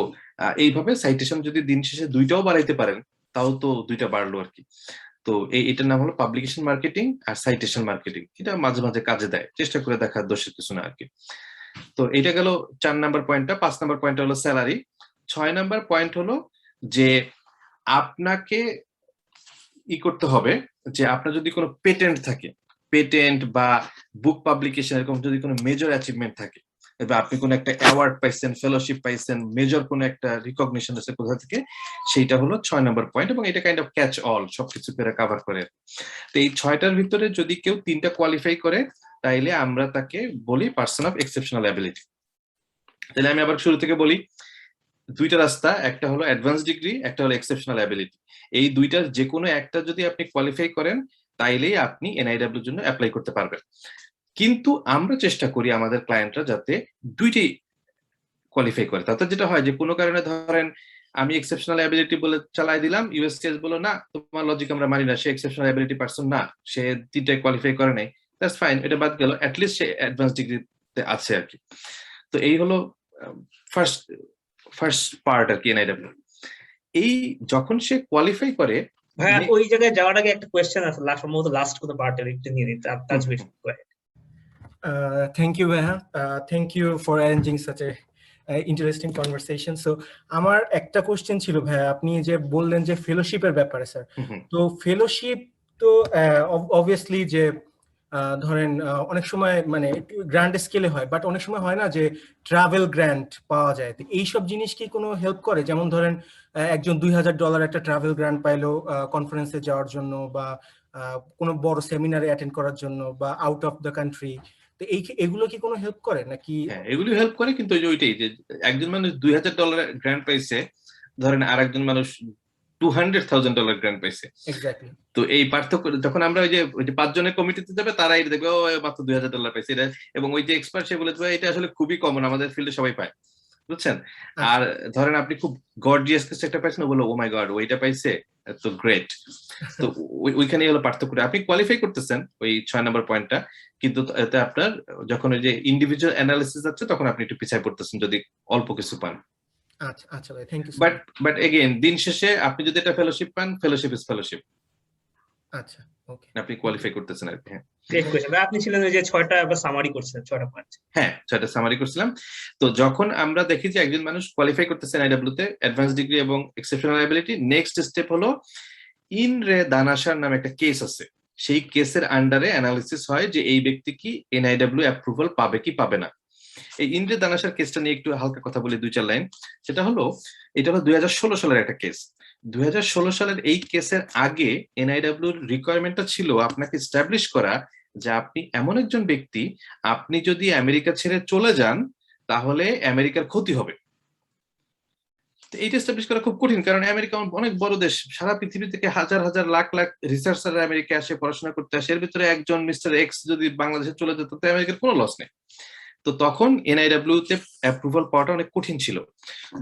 এইভাবে সাইটেশন যদি দিন শেষে 2টাও বাড়াইতে পারেন তাও তো 2টা বাড়লো আর কি। তো এটার নাম হলো পাবলিকেশন মার্কেটিং আর সাইটেশন মার্কেটিং। এটা মাঝে মাঝে কাজে দেয়, চেষ্টা করে দেখার দোষের কিছু না আর কি। তো এটা গেল 4 নাম্বার পয়েন্টটা। 5 নাম্বার পয়েন্টটা হলো স্যালারি। 6 নাম্বার পয়েন্ট হলো যে আপনাকে করতে হবে যে আপনার যদি কোনো পেটেন্ট থাকে, পেটেন্ট বা বুক পাবলিকেশন এরকম যদি কোনো মেজর অ্যাচিভমেন্ট থাকে, বা আপনি কোনো একটা অ্যাওয়ার্ড পাইছেন, ফেলোশিপ পাইছেন, মেজর কোনো একটা রিকগনিশন আছে কোথা থেকে, সেইটা হলো 6 নম্বর পয়েন্ট, এবং এটা কাইন্ড অফ ক্যাচ অল, সবকিছু করে কভার করে। তো এই 6টার ভিতরে যদি কেউ 3টা কোয়ালিফাই করে, তাইলে আমরা তাকে বলি পার্সন অফ এক্সেপশনাল অ্যাবিলিটি। তাহলে আমি আবার শুরু থেকে বলি, 2টা রাস্তা, একটা হলো অ্যাডভান্স ডিগ্রি, একটা হলো এক্সেপশনাল অ্যাবিলিটি। এই 2টার যে কোনো একটা যদি আপনি কোয়ালিফাই করেন, তাইলেই আপনি এনআইডব্লিউর জন্য অ্যাপ্লাই করতে পারবেন। কিন্তু আমরা চেষ্টা করি আমাদের ক্লায়েন্টরা যাতে 2টি কোয়ালিফাই করে। তাতে যেটা হয় যে কোনো কারণে ধরেন আমি এক্সেপশনাল অ্যাবিলিটি বলে চালাই দিলাম, ইউএসসিএস বলো না, তোমার লজিক আমরা মানি না, সে এক্সেপশনাল অ্যাবিলিটি পারসন না, সে 3টায় কোয়ালিফাই করে নাই, দ্যাটস ফাইন, এটা বাদ গেল, অ্যাটলিস্ট সে অ্যাডভান্স ডিগ্রিতে আছে আর কি। তো এই হলো ফার্স্ট পার্ট আর কি এনআইডব্লিউ। এই যখন সে কোয়ালিফাই করে, ভাইয়া ওই জায়গায় যাওয়ার আগে একটা কোয়েশ্চেন আছে, সম্ভবত লাস্ট কোনো পার্টের একটু নিয়ে নিতে Tazbir. Thank you, Vaha. Thank you for arranging such a interesting conversation. So, আমার একটা কোশ্চেন ছিল ভাইয়া, আপনি যে বললেন যে ফেলোশিপের ব্যাপারে স্যার, তো ফেলোশিপ তো অবভিয়াসলি যে ধরেন অনেক সময় মানে গ্র্যান্ড স্কেলে হয়, বাট অনেক সময় হয় না যে ট্রাভেল গ্র্যান্ট পাওয়া যায়। তো এইসব জিনিস কি কোনো হেল্প করে? যেমন ধরেন একজন $2000 একটা ট্রাভেল গ্র্যান্ট পাইলো কনফারেন্সে যাওয়ার জন্য, বা কোনো বড় সেমিনারে অ্যাটেন্ড করার জন্য, বা আউট অফ দ্য কান্ট্রি, তো এগুলো কি কোনো হেল্প করে নাকি? হ্যাঁ, এগুলো হেল্প করে, কিন্তু ওইটাই যে একজন মানুষ $2000 গ্র্যান্ট পাইছে, ধরেন আর একজন মানুষ $200,000 গ্র্যান্ট পাইছে। এক্স্যাক্টলি। তো এই পার্থক্য যখন আমরা ওই যে 5 জনের কমিটিতে যাবে, তারা এটা দেখবে ও মাত্র $2000 পাইছে এটা, এবং ওই যে এক্সপার্ট সে বলে দেবে এটা আসলে খুবই কমন, আমাদের ফিল্ডে সবাই পায়, বুঝছেন? আর ধরেন আপনি খুব গর্জিয়াস কিছু একটা পাইছেন, বলো ও মাই গড ওইটা পাইছে, তো গ্রেট। তো ওইখানে হলো পার্থক্য। আপনি কোয়ালিফাই করতেছেন ওই 6 নম্বর পয়েন্টটা, কিন্তু এতে আপনার যখন ওই যে ইন্ডিভিজুয়াল অ্যানালিসিস আছে, তখন আপনি একটু পিছায় পড়তেছেন যদি অল্প কিছু পান। আচ্ছা আচ্ছা ভাই, থ্যাংক ইউ। বাট এগেইন দিন শেষে আপনি যদি একটা ফেলোশিপ পান, ফেলোশিপ ইজ ফেলোশিপ। আচ্ছা, ওকে, আপনি কোয়ালিফাই করতেছেন আর কি। হ্যাঁ, গ্রেট কোয়েশ্চেন। আপনি ছিলেন ওই যে 6টা বা সামারি করছিলেন, 6টা পয়েন্ট। হ্যাঁ, 6টা সামারি করছিলাম। তো যখন আমরা দেখি যে একজন মানুষ কোয়ালিফাই করতেছে এনআইডব্লিউ তে অ্যাডভান্স ডিগ্রি এবং এক্সেপশনাল অ্যাবিলিটি, নেক্সট স্টেপ হলো ইন রে দানাশার নামে একটা কেস আছে, সেই কেসের আন্ডারে অ্যানালিসিস হয় যে এই ব্যক্তি কি এনআইডব্লিউ অ্যাপ্রুভাল পাবে কি পাবে না। এই ইন রে দানাশার কেসটা নিয়ে একটু হালকা কথা বলি, 2-4 লাইন। সেটা হলো, এটা হলো 2016 সালের একটা কেস। 2016 সালের এই কেসের আগে এনআইডব্লিউর রিকোয়ারমেন্টটা ছিল আপনাকে এস্টাবলিশ করা যে আপনি এমন একজন ব্যক্তি, আপনি যদি আমেরিকা ছেড়ে চলে যান তাহলে আমেরিকার ক্ষতি হবে। এইটা এস্টাবলিশ করা খুব কঠিন, কারণ আমেরিকা অনেক বড় দেশ, সারা পৃথিবী থেকে হাজার হাজার লাখ লাখ রিসার্চার আমেরিকা আসে, পড়াশোনা করতে আসে, এর ভিতরে একজন মিস্টার এক্স যদি বাংলাদেশে চলে যেত, তাতে আমেরিকার কোনো লস নেই। তো তখন এনআইডব্লিউ তে অ্যাপ্রুভাল পাওয়াটা অনেক কঠিন ছিল।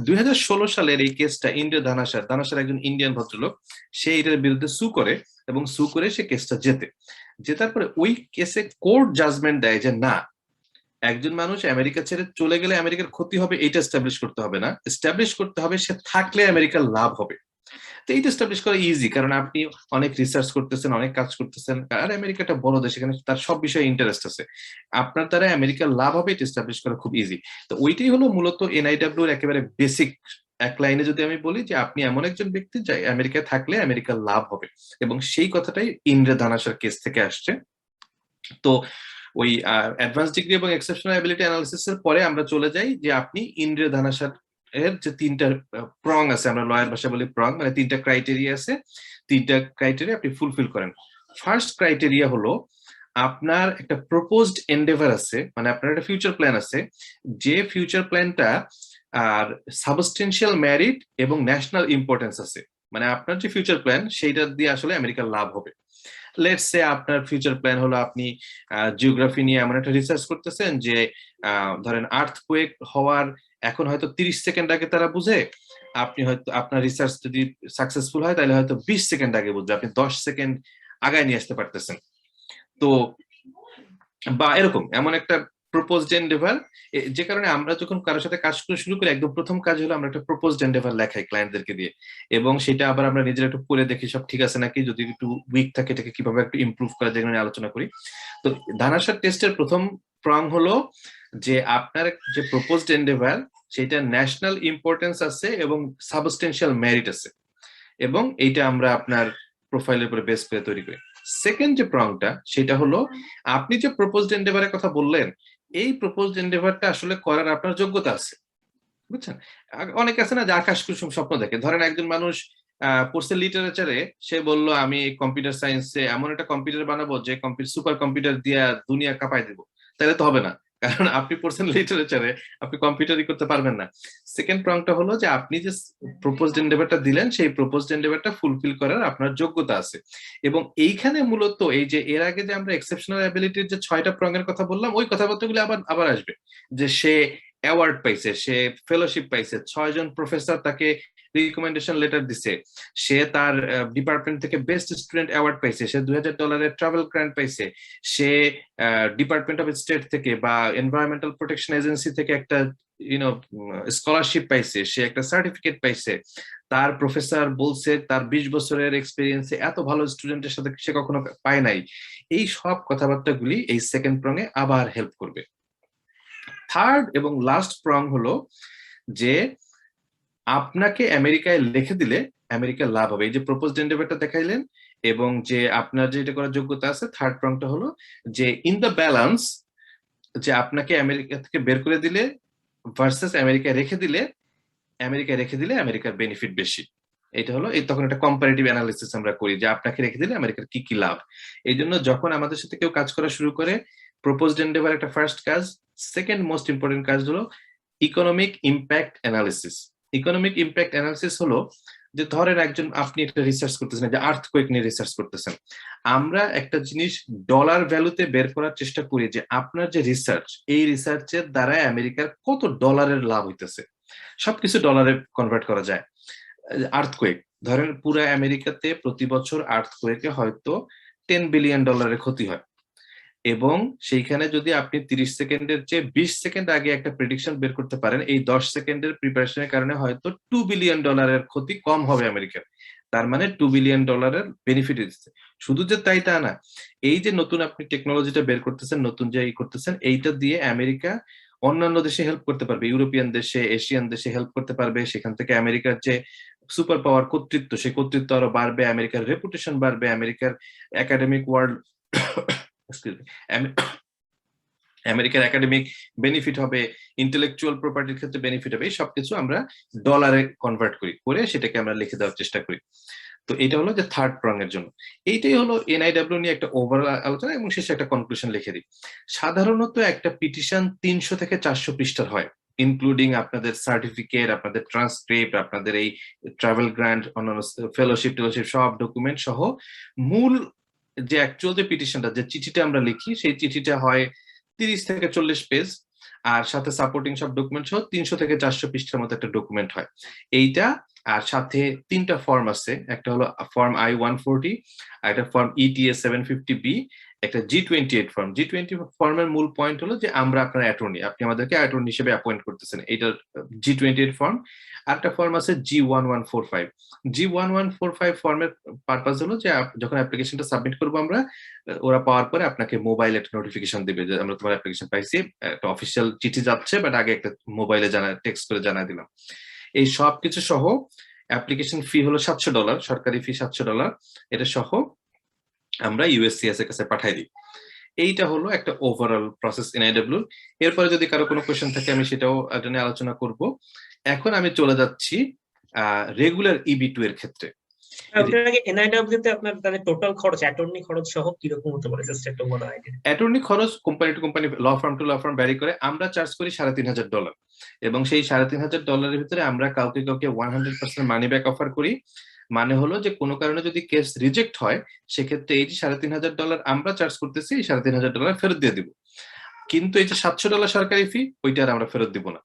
2016 সালের এই কেসটা ইন্ডিয়া দানাশার একজন ইন্ডিয়ান ভদ্রলোক, সে এটার বিরুদ্ধে সু করে, এবং সু করে সে কেসটা জেতার পরে ওই কেসে কোর্ট জাজমেন্ট দেয় যে না, একজন মানুষ আমেরিকা ছেড়ে চলে গেলে আমেরিকার ক্ষতি হবে এটা এস্টাবলিশ করতে হবে না, এস্টাবলিশ করতে হবে সে থাকলে আমেরিকার লাভ হবে। তো এইটা এস্টাবলিশ করা ইজি, কারণ আপনি অনেক রিসার্চ করতেছেন, অনেক কাজ করতেছেন, আর আমেরিকাটা বড় দেশ, এখানে তার সব বিষয়ে ইন্টারেস্ট আছে, আপনার দ্বারা আমেরিকার লাভ হবে এটা এস্টাবলিশ করা খুব ইজি। তো ওইটাই হলো মূলত এনআইডব্লিউ এর একেবারে বেসিক। এক লাইনে যদি আমি বলি যে আপনি এমন একজন ব্যক্তি যে আমেরিকায় থাকলে আমেরিকার লাভ হবে, এবং সেই কথাটাই ইন্দ্রে দানাশার কেস থেকে আসছে। তো ওই অ্যাডভান্স ডিগ্রি এবং এক্সেপশনাল অ্যাবিলিটি অ্যানালিসিস এর পরে আমরা চলে যাই যে আপনি ইন্দ্রে দানাশার এর যে 3টা প্রং আছে, আমরা লয়ার ভাষায় বলি প্রং, মানে 3টা ক্রাইটেরিয়া আছে, 3টা ক্রাইটেরিয়া আপনি ফুলফিল করেন। ফার্স্ট ক্রাইটেরিয়া হলো আপনার একটা প্রপোজড এন্ডেভার আছে, মানে আপনার একটা ফিউচার প্ল্যান আছে, যে ফিউচার প্ল্যানটা আর সাবস্টেনশিয়াল মেরিট এবং ন্যাশনাল ইম্পর্টেন্স আছে, মানে আপনার যে ফিউচার প্ল্যান সেইটা দিয়ে আসলে আমেরিকার লাভ হবে। লেটস সে আপনার ফিউচার প্ল্যান হলো আপনি জিওগ্রাফি নিয়ে এমন একটা রিসার্চ করতেছেন যে ধরেন আর্থকুয়েক হওয়ার এখন হয়তো 30 সেকেন্ড আগে তারা বুঝে, আপনি হয়তো আপনার রিসার্চ যদি সাকসেসফুল হয় তাহলে হয়তো 20 সেকেন্ড আগে বুঝবে, আপনি 10 সেকেন্ড আগায় নিয়ে আসতে পারতেছেন। তো বা এরকম এমন একটা প্রপোজড এন্ডেভার, যে কারণে আমরা যখন কারোর সাথে কাজ করে শুরু করি, একদম প্রথম কাজ হলো আমরা একটা প্রপোজড এন্ডেভার লেখাই ক্লায়েন্টদেরকে দিয়ে, এবং সেটা আবার আমরা নিজেরা একটু পড়ে দেখি সব ঠিক আছে নাকি, যদি একটু উইক থাকে এটাকে কিভাবে একটু ইমপ্রুভ করা যায় নিয়ে আলোচনা করি। তো দানাশার টেস্টের প্রথম প্রং হলো যে আপনার যে প্রপোজড এন্ডেভার সেটা ন্যাশনাল ইম্পর্টেন্স আছে এবং সাবস্টেনশিয়াল মেরিট আছে। এবং এইটা আমরা আপনার প্রোফাইলের উপরে বেস করে তৈরি করি। সেকেন্ড যে প্রংটা সেটা হলো আপনি যে প্রপোজড এন্ডেভারের কথা বললেন, এই প্রপোজড এন্ডেভারটা আসলে করার আপনার যোগ্যতা আছে, বুঝছেন? অনেক আছে না যে আকাশ কুসুম স্বপ্ন দেখে। ধরেন একজন মানুষ পড়ছে লিটারেচারে, সে বললো আমি কম্পিউটার সায়েন্সে এমন একটা কম্পিউটার বানাবো যে সুপার কম্পিউটার দিয়ে দুনিয়া কাঁপায় দেবো, তাহলে তো হবে না, কারণ আপনি পড়ছেন লিটারেচারে, আপনি কম্পিউটারই করতে পারবেন না। সেকেন্ড প্রংটা হলো যে আপনি যে প্রপোজড এন্ডেভারটা দিলেন, সেই প্রপোজড এন্ডেভারটা ফুলফিল করার আপনার যোগ্যতা আছে। এবং এইখানে মূলত এই যে এর আগে যে আমরা এক্সেপশনাল অ্যাবিলিটির যে 6টা প্রঙের কথা বললাম, ওই কথাবার্তাগুলো আবার আসবে, যে সে অ্যাওয়ার্ড পাইছে, সে ফেলোশিপ পাইছে, 6 জন প্রফেসর তাকে রিকমেন্ডেশন লেটার দিছে, সে তার ডিপার্টমেন্ট থেকে বেস্ট স্টুডেন্ট অ্যাওয়ার্ড পাইছে, সে $2000 ট্রাভেল গ্র্যান্ট পাইছে, সে ডিপার্টমেন্ট অফ স্টেট থেকে বা এনভায়রনমেন্টাল প্রোটেকশন এজেন্সি থেকে একটা স্কলারশিপ পাইছে, সে একটা সার্টিফিকেট পাইছে, তার প্রফেসর বলছে তার 20 বছরের এক্সপিরিয়েন্সে এত ভালো স্টুডেন্টের সাথে সে কখনো পায় নাই। এই সব কথাবার্তাগুলি এই সেকেন্ড প্রঙে আবার হেল্প করবে। থার্ড এবং লাস্ট প্রং হলো যে আপনাকে আমেরিকায় লিখে দিলে আমেরিকার লাভ হবে। এই যে প্রপোজড এন্ডেভারটা দেখাইলেন এবং যে আপনার যে এটা করার যোগ্যতা আছে, থার্ড প্রংটা হলো যে ইন দ্য ব্যালেন্স, যে আপনাকে আমেরিকা থেকে বের করে দিলে ভার্সেস আমেরিকায় রেখে দিলে আমেরিকার বেনিফিট বেশি। এটা হলো এই তখন একটা কম্পারেটিভ অ্যানালিসিস আমরা করি যে আপনাকে রেখে দিলে আমেরিকার কি কি লাভ। এই জন্য যখন আমাদের সাথে কেউ কাজ করা শুরু করে, প্রপোজড এন্ডেভার একটা ফার্স্ট কাজ, সেকেন্ড মোস্ট ইম্পর্টেন্ট কাজ হলো economic impact analysis. Economic impact analysis হলো যে ধরেন আপনি একটা রিসার্চ করতেছেন, যে আর্থকোয়েক নিয়ে রিসার্চ করতেছেন, আমরা একটা জিনিস ডলার ভ্যালুতে বের করার চেষ্টা করি যে আপনার যে রিসার্চ, এই রিসার্চের দ্বারা আমেরিকার কত ডলারের লাভ হইতেছে। সবকিছু ডলারে কনভার্ট করা যায়। আর্থকোয়েক ধরেন পুরো আমেরিকাতে প্রতি বছর আর্থকোয়েকে হয়তো $10 বিলিয়ন ক্ষতি হয়, এবং সেইখানে যদি আপনি 30 সেকেন্ডের চেয়ে 20 সেকেন্ড আগে একটা প্রেডিকশন বের করতে পারেন, এই 10 সেকেন্ডের প্রিপারেশনের কারণে হয়তো $2 বিলিয়ন ক্ষতি কম হবে আমেরিকার। তার মানে $2 বিলিয়ন বেনিফিট দিচ্ছে। শুধু যে তাই তা না, এই যে নতুন আপনি টেকনোলজিটা বের করতেছেন, নতুন যে করতেছেন, এইটা দিয়ে আমেরিকা অন্যান্য দেশে হেল্প করতে পারবে, ইউরোপিয়ান দেশে, এশিয়ান দেশে হেল্প করতে পারবে। সেখান থেকে আমেরিকার যে সুপার পাওয়ার কর্তৃত্ব, সেই কর্তৃত্ব আরো বাড়বে, আমেরিকার রেপুটেশন বাড়বে, আমেরিকার একাডেমিক ওয়ার্ল্ড আমেরিকার একাডেমিক বেনিফিট হবে, ইন্টেলেকচুয়াল প্রপার্টির ক্ষেত্রে বেনিফিট হবে। এই সবকিছু আমরা ডলারে কনভার্ট করে সেটাকে আমরা লিখে দেওয়ার চেষ্টা করি। তো এটা হলো যে থার্ড প্রং এর জন্য। এইটাই হলো এনআইডব্লিউ নিয়ে একটা ওভারঅল আলোচনা, এবং শেষে একটা কনক্লুশন লিখে দিই। সাধারণত একটা পিটিশন 300 থেকে 400 পৃষ্ঠার হয়, ইনক্লুডিং আপনাদের সার্টিফিকেট, আপনাদের ট্রান্সক্রিপ্ট, আপনাদের এই ট্রাভেল গ্র্যান্ট, অন্যান্য ফেলোশিপ টেলোশিপ সব ডকুমেন্ট সহ মূল যে অ্যাকচুয়াল যে পিটিশনটা, যে চিঠিটা আমরা লিখি, সেই চিঠিটা হয় 30 থেকে 40 পেজ, আর সাথে সাপোর্টিং সব ডকুমেন্ট সহ 300 থেকে 400 পৃষ্ঠার মতো একটা ডকুমেন্ট হয় এইটা। আর সাথে 3টা ফর্ম আছে, একটা হলো ফর্ম I-140, একটা ফর্ম ETA 750B, একটা G-28 ফর্ম। G-20 ফর্মের মূল পয়েন্ট হলো যে আমরা আপনার অ্যাটর্নি, আপনি আমাদেরকে অ্যাটর্নি হিসেবে অ্যাপয়েন্ট করতেছেন, এইটার G-28 ফর্ম। আরেকটা ফর্ম আছে G-1145। G-1145 ফর্মের পারপাস হলো যে যখন অ্যাপ্লিকেশনটা সাবমিট করবো আমরা, ওরা পাওয়ার পরে আপনাকে মোবাইলে একটা নোটিফিকেশন দিবে যে আমরা তোমার অ্যাপ্লিকেশন পাইছি, একটা অফিসিয়াল চিঠি যাচ্ছে, বাট আগে একটা মোবাইলে টেক্সট করে জানাই দিলাম। এই সব কিছু সহ অ্যাপ্লিকেশন ফি হলো $700, সরকারি ফি $700, এটা সহ আমরা ইউএসসিএস এর কাছে পাঠাই দিই। এইটা হলো একটা ওভারঅল প্রসেস এনআইডব্লিউ। এরপরে যদি কারো কোনো কোয়েশ্চেন থাকে আমি সেটাও এটা নিয়ে আলোচনা করব। এখন আমি চলে যাচ্ছি রেগুলার EB2 এর ক্ষেত্রে। এনআইডব্লিউ তে আপনার তাহলে টোটাল খরচ, অ্যাটর্নি খরচ সহ কি রকম হতে পারে? জাস্ট একটা বড় আইডিয়া। অ্যাটর্নি খরচ company to company, law firm to law firm vary করে। আমরা চার্জ করি $3500, এবং সেই $3500 ভিতরে আমরা কাউকে 100% মানি ব্যাক অফার করি। মানে হলো যে কোনো কারণে যদি কেস রিজেক্ট হয়, সেক্ষেত্রে এই যে $3500 আমরা চার্জ করতেছি, এই $3500 ফেরত দিয়ে দিব। কিন্তু এই যে $700 সরকারি ফি, ওইটা আর আমরা ফেরত দিব না,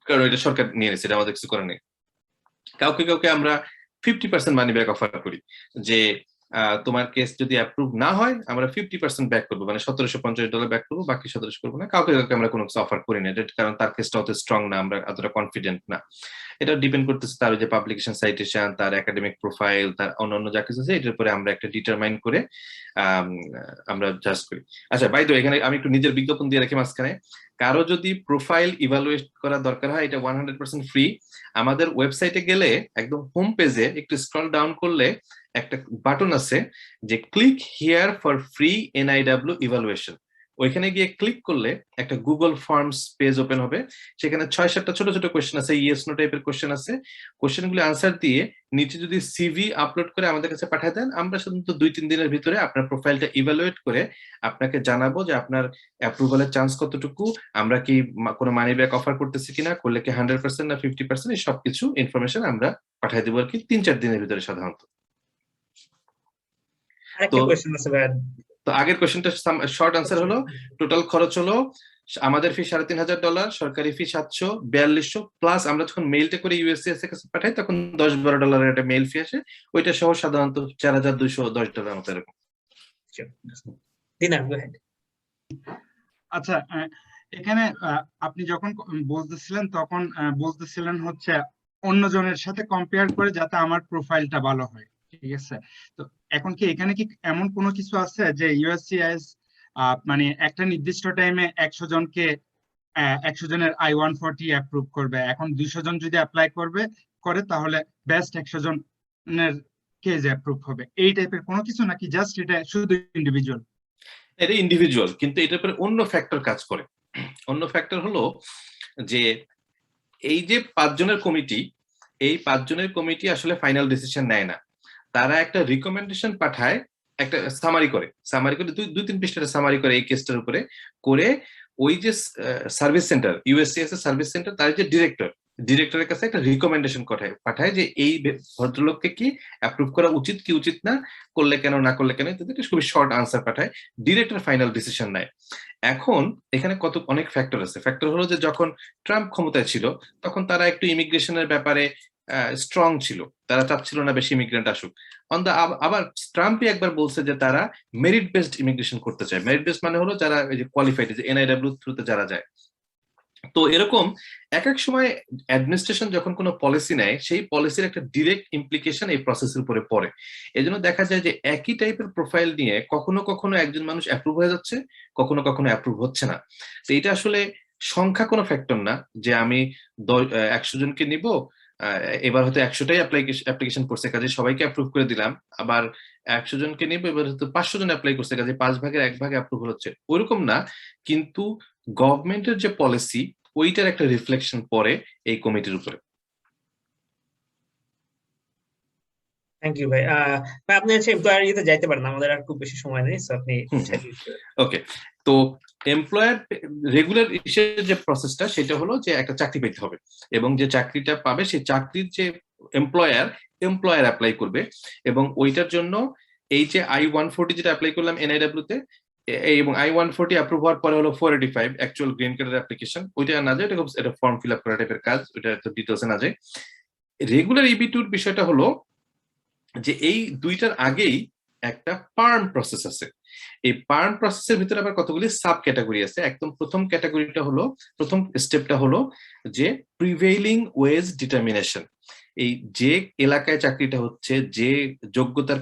কারণ এটা সরকার নিয়ে নিচ্ছে, এটা আমাদের কিছু করার নেই। কাউকে আমরা 50% মানি ব্যাক অফার করি, যে তোমার কেস যদি অ্যাপ্রুভ না হয় আমরা 50% ব্যাক করবো, মানে $1750 ব্যাক করবো, বাকি 1700 করবো না। কাউকে আমরা কোনো কিছু অফার করি না, কারণ তার কেসটা অত স্ট্রং না, আমরা অতটা কনফিডেন্ট না। এটা ডিপেন্ড করতেছে তার যে পাবলিকেশন সাইটেশন, তার একাডেমিক প্রোফাইল, তার অন্যান্য যা কিছু আছে, এটার উপরে আমরা একটা ডিটারমাইন করে আমরা জাজ করি। আচ্ছা, বাই দ্য ওয়ে, এখানে আমি একটু নিজের বিজ্ঞাপন দিয়ে রাখি মাঝখানে। কারো যদি প্রোফাইল ইভালুয়েট করার দরকার হয়, এটা 100% ফ্রি। আমাদের ওয়েবসাইটে গেলে একদম হোম পেজে একটু স্ক্রল ডাউন করলে একটা বাটন আছে যে click here for free NIW evaluation. ওইখানে গিয়ে ক্লিক করলে একটা গুগল ফর্মস পেজ ওপেন হবে। সেখানে 6-7টা ছোট ছোট কোয়েশ্চেন আছে, ইয়েস নো টাইপের কোয়েশ্চেন আছে। কোয়েশ্চেনগুলো আনসার দিয়ে নিচে যদি সিভি আপলোড করে আমাদের কাছে পাঠিয়ে দেন, আমরা সাধারণত 2-3 দিনের ভিতরে আপনার প্রোফাইলটা ইভালুয়েট করে আপনাকে জানাবো যে আপনার অ্যাপ্রুভালের চান্স কতটুকু, আমরা কি কোনো মানি ব্যাক অফার করতেছি কিনা, করলে কি 100% না 50%, এই সবকিছু ইনফরমেশন আমরা পাঠিয়ে দেবো আর কি 3-4 দিনের ভিতরে সাধারণত। তো আগের কোয়েশ্চেনটা শর্ট আনসার হলো, টোটাল খরচ হলো আমাদের ফি $3500, সরকারি ফি $742, প্লাস আমরা যখন মেইলটা করে ইউএসসিএস এর কাছে পাঠাই তখন $10-12 একটা মেইল ফি আসে, ওইটা সহ সাধারণত $4210 মতো এরকম। আচ্ছা, এখানে আপনি যখন বলতেছিলেন তখন বলতেছিলেন হচ্ছে অন্যজনের সাথে কম্পেয়ার করে যাতে আমার প্রোফাইলটা ভালো হয়, ঠিক আছে? তো এখন কি এখানে কি এমন কোনো কিছু আছে যে ইউএসসিএস মানে একটা নির্দিষ্ট টাইমে 100 জনকে 100 জনের I-140 অ্যাপ্রুভ করবে, এখন 200 জন যদি অ্যাপ্লাই করে তাহলে বেস্ট 100 জনের কেস অ্যাপ্রুভ হবে, এই টাইপের কোনো কিছু নাকি জাস্ট এটা শুধু ইন্ডিভিজুয়াল? এটা ইন্ডিভিজুয়াল, কিন্তু এটার উপরে অন্য ফ্যাক্টর কাজ করে। অন্য ফ্যাক্টর হলো যে এই যে 5 জনের কমিটি, এই 5 জনের কমিটি আসলে ফাইনাল ডিসিশন নেয় না, তারা একটা রিকমেন্ডেশন পাঠায়, একটা সামারি করে 2-3 পৃষ্ঠার সামারি করে এই কেসটার উপরে করে, ওই যে সার্ভিস সেন্টার, ইউএসসিএস এর সার্ভিস সেন্টার, তার যে ডিরেক্টরের কাছে একটা রিকমেন্ডেশন পাঠায় যে এই ভদ্রলোককে কি অ্যাপ্রুভ করা উচিত কি উচিত না, করলে কেন না করলে কেন, তাদেরকে খুবই শর্ট আনসার পাঠায়, ডিরেক্টর ফাইনাল ডিসিশন নেয়। এখন এখানে অনেক ফ্যাক্টর আছে। ফ্যাক্টর হলো যে যখন ট্রাম্প ক্ষমতায় ছিল তখন তারা একটু ইমিগ্রেশনের ব্যাপারে স্ট্রং ছিল, তারা চাচ্ছিল না বেশি ইমিগ্রেন্ট আসুক। আবার ট্রাম্পই একবার বলছে যে তারা মেরিট বেসড ইমিগ্রেশন করতে চায়। মেরিট বেসড মানে হলো যারা কোয়ালিফাইড, যে NIW থ্রুতে যারা যায়। তো এরকম এক এক সময় অ্যাডমিনিস্ট্রেশন যখন কোনো পলিসি নেয়, সেই পলিসির একটা ডিরেক্ট ইমপ্লিকেশন এই প্রসেসের উপরে পড়ে। এই জন্য দেখা যায় যে একই টাইপের প্রোফাইল নিয়ে কখনো কখনো একজন মানুষ অ্যাপ্রুভ হয়ে যাচ্ছে, কখনো কখনো অ্যাপ্রুভ হচ্ছে না। তো এটা আসলে সংখ্যা কোনো ফ্যাক্টর না যে আমি 100 জনকে নিব, এবার হয়তো 100টাই অ্যাপ্লিকেশন করছে, কাজে সবাইকে অ্যাপ্রুভ করে দিলাম, আবার 100 জনকে নিব, এবার হয়তো 500 জন অ্যাপ্লাই করছে, কাজে 5 ভাগের 1 ভাগে অ্যাপ্রুভাল হচ্ছে, ওইরকম না। কিন্তু গভর্নমেন্টের যে পলিসি, ওইটার একটা রিফ্লেকশন পড়ে এই কমিটির উপরে। থ্যাংক ইউ ভাই। আপনি হচ্ছে এমপ্লয়ারিতে যাইতে পারেন, আমাদের আর খুব বেশি সময় নেই, সো আপনি ওকে। তো এমপ্লয়ার রেগুলার ইসের যে প্রসেসটা, সেটা হলো যে একটা চাকরি পেতে হবে, এবং যে চাকরিটা পাবে সেই চাকরির যে এমপ্লয়ার অ্যাপ্লাই করবে, এবং ওইটার জন্য এই যে I-140 যেটা অ্যাপ্লাই করলাম NIW তে, এবং I-140 অ্যাপ্রুভ হওয়ার পরে হলো 485 অ্যাকচুয়াল গ্রিন কার্ডের অ্যাপ্লিকেশন, ওইটা না যায়, এটা ফর্ম ফিল আপ করা টাইপের কাজ, ওইটা তো ডিটেইলসে না যায়। রেগুলার EB-2 বিষয়টা হলো যে এই দুইটার আগেই একটা পার্ম প্রসেস আছে। এই পার্ম প্রসেসের ভিতরে আবার কতগুলি সাব ক্যাটাগরি আছে। একদম প্রথম ক্যাটাগরিটা হলো, প্রথম স্টেপটা হলো যে প্রিভেইলিং ওয়েজ ডিটারমিনেশন। এই যে এলাকায় চাকরিটা হচ্ছে, যে যোগ্যতার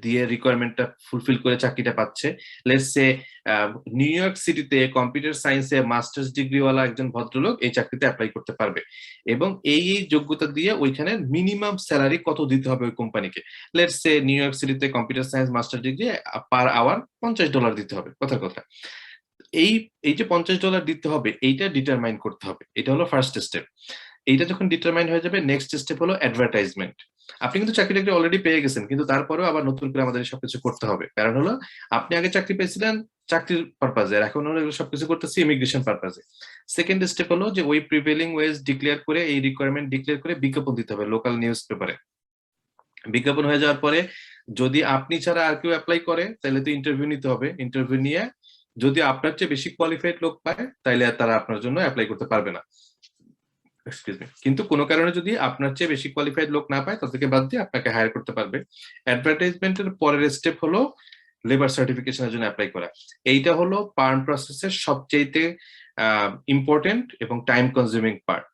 দিয়ে রিকোয়ারমেন্টটা ফুলফিল করে চাকরিটা পাচ্ছে, লেটস সে নিউ ইয়র্ক সিটিতে কম্পিউটার সায়েন্সে মাস্টার্স ডিগ্রিওয়ালা একজন ভদ্রলোক এই চাকরিতে অ্যাপ্লাই করতে পারবে, এবং এই যোগ্যতা দিয়ে ওইখানে মিনিমাম স্যালারি কত দিতে হবে ওই কোম্পানিকে। লেটস সে নিউ ইয়র্ক সিটিতে computer science master degree per hour $50 দিতে হবে, কথার কথা। এই যে $50 দিতে হবে, এইটা ডিটারমাইন করতে হবে। এটা হলো ফার্স্ট স্টেপ। এইটা যখন ডিটারমাইন হয়ে যাবে, নেক্সট স্টেপ হলো অ্যাডভার্টাইজমেন্ট। আপনি কিন্তু চাকরিটা অলরেডি পেয়ে গেছেন, কিন্তু তারপরেও আবার নতুন করে আমাদের সবকিছু করতে হবে। কারণ হলো আপনি আগে চাকরি পেয়েছিলেন চাকরির পারপাজে, এখন হলো সবকিছু করতেছি ইমিগ্রেশন পারপাজে। সেকেন্ড স্টেপ হলো যে ওই প্রিভেলিং ওয়েজ ডিক্লেয়ার করে, এই রিকোয়ারমেন্ট ডিক্লেয়ার করে বিজ্ঞাপন দিতে হবে লোকাল নিউজ পেপারে। বিজ্ঞাপন হয়ে যাওয়ার পরে যদি আপনি ছাড়া আর কেউ অ্যাপ্লাই করে, তাহলে তো ইন্টারভিউ নিতে হবে। ইন্টারভিউ নিয়ে যদি আপনার চেয়ে বেশি কোয়ালিফাইড লোক পায়, তাহলে তারা আপনার জন্য অ্যাপ্লাই করতে পারবে না। কিন্তু কোনো কারণে যদি আপনার চেয়ে বেশি কোয়ালিফাইড লোক না পায় তাদেরকে বাদ দিয়ে আপনাকে হায়ার করতে পারবে। অ্যাডভার্টাইজমেন্টের পরের স্টেপ হলো লেবার সার্টিফিকেশনের জন্য অ্যাপ্লাই করা। এইটা হলো পার্ম প্রসেসের সবচেয়ে ইম্পর্টেন্ট এবং টাইম কনজিউমিং পার্ট।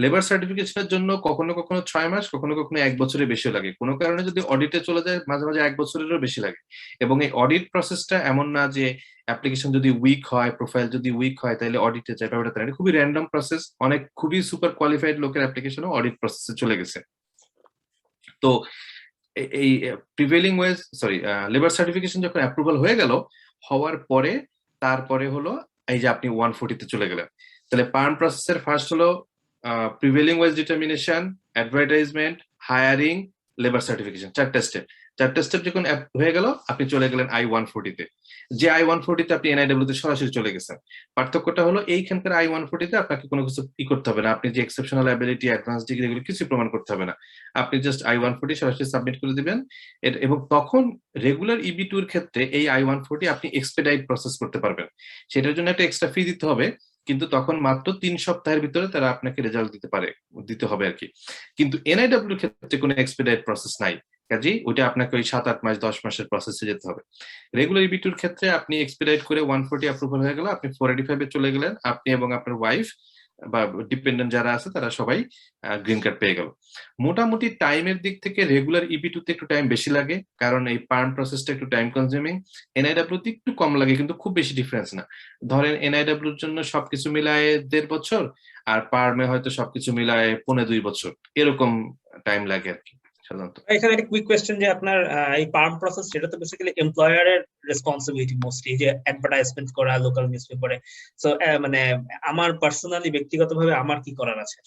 লেবার সার্টিফিকেশনের জন্য কখনো কখনো 6 মাস, কখনো কখনো 1 বছরের বেশি লাগে। কোনো কারণে যদি অডিটে চলে যায় মাঝে মাঝে 1 বছরেরও বেশি লাগে। এবং এই অডিট প্রসেসটা এমন না যে অ্যাপ্লিকেশন যদি উইক হয়, প্রোফাইল যদি উইক হয় তাহলে অডিটে যায়, ব্যাপারটা তাই না। খুবই র্যান্ডম প্রসেস। অনেক খুবই সুপার কোয়ালিফাইড লোকের অ্যাপ্লিকেশনও অডিট প্রসেসে চলে গেছে। তো এই প্রিভেলিং ওয়েজ লেবার সার্টিফিকেশন যখন অ্যাপ্রুভাল হয়ে গেল, হওয়ার পরে তারপরে হলো এই যে আপনি 140 তে চলে গেলেন। তাহলে পার্ম প্রসেসের ফার্স্ট হলো prevailing wage determination, advertisement, hiring, labour certification, 4টা স্টেপ। 4টা স্টেপ যখন হয়ে গেল আপনি চলে গেলেন I-140 তে। যে I-140 তে আপনি NIW তে সরাসরি চলে গেছেন। পার্থক্যটা হলো এইখানকার I-140 তে আপনাকে কোনো কিছু করতে হবে না, আপনি যে এক্সেপশনাল অ্যাবিলিটি, অ্যাডভান্স ডিগ্রি এগুলো কিছু প্রমাণ করতে হবে না। আপনি জাস্ট I-140 সরাসরি সাবমিট করে দিবেন। এবং তখন রেগুলার EB2 এর ক্ষেত্রে এই I-140 আপনি এক্সপেডাইট প্রসেস করতে পারবেন। সেটার জন্য একটা এক্সট্রা ফি দিতে হবে, কিন্তু তখন মাত্র 3 সপ্তাহের ভিতরে তারা আপনাকে রেজাল্ট দিতে হবে আর কি। কিন্তু NIW এর ক্ষেত্রে কোনো এক্সপেডাইট প্রসেস নাই, কাজেই ওইটা আপনাকে ওই 7-8 মাস 10 মাসের প্রসেসে যেতে হবে। রেগুলার EB2 এর ক্ষেত্রে আপনি এক্সপেডাইট করে 140 অ্যাপ্রুভাল হয়ে গেল, আপনি 485 এ চলে গেলেন, আপনি এবং আপনার ওয়াইফ বা ডিপেন্ডেন্ট যারা আছে তারা সবাই গ্রিন কার্ড পেয়ে গেল। মোটামুটি টাইমের দিক থেকে রেগুলার EB2 তে একটু টাইম বেশি লাগে, কারণ এই পার্ম প্রসেসটা একটু টাইম কনজিউমিং। NIW তে একটু কম লাগে, কিন্তু খুব বেশি ডিফারেন্স না। ধরেন NIW এর জন্য সবকিছু মিলায় 1.5 বছর, আর পার্মে হয়তো সবকিছু মিলায় 1.5-2 বছর, এরকম টাইম লাগে আর কি সাধারণত। এখানে একটা কুইক কোয়েশ্চেন যে আপনার এই পার্ম প্রসেস সেটা তো বেসিক্যালি এমপ্লয়ারের রেসপন্সিবিলিটি মোস্টলি, যে অ্যাডভার্টাইজমেন্ট করা লোকাল নিউজপেপারে। সো মানে আমার পার্সোনালি ব্যক্তিগতভাবে আমার কি করার আছে?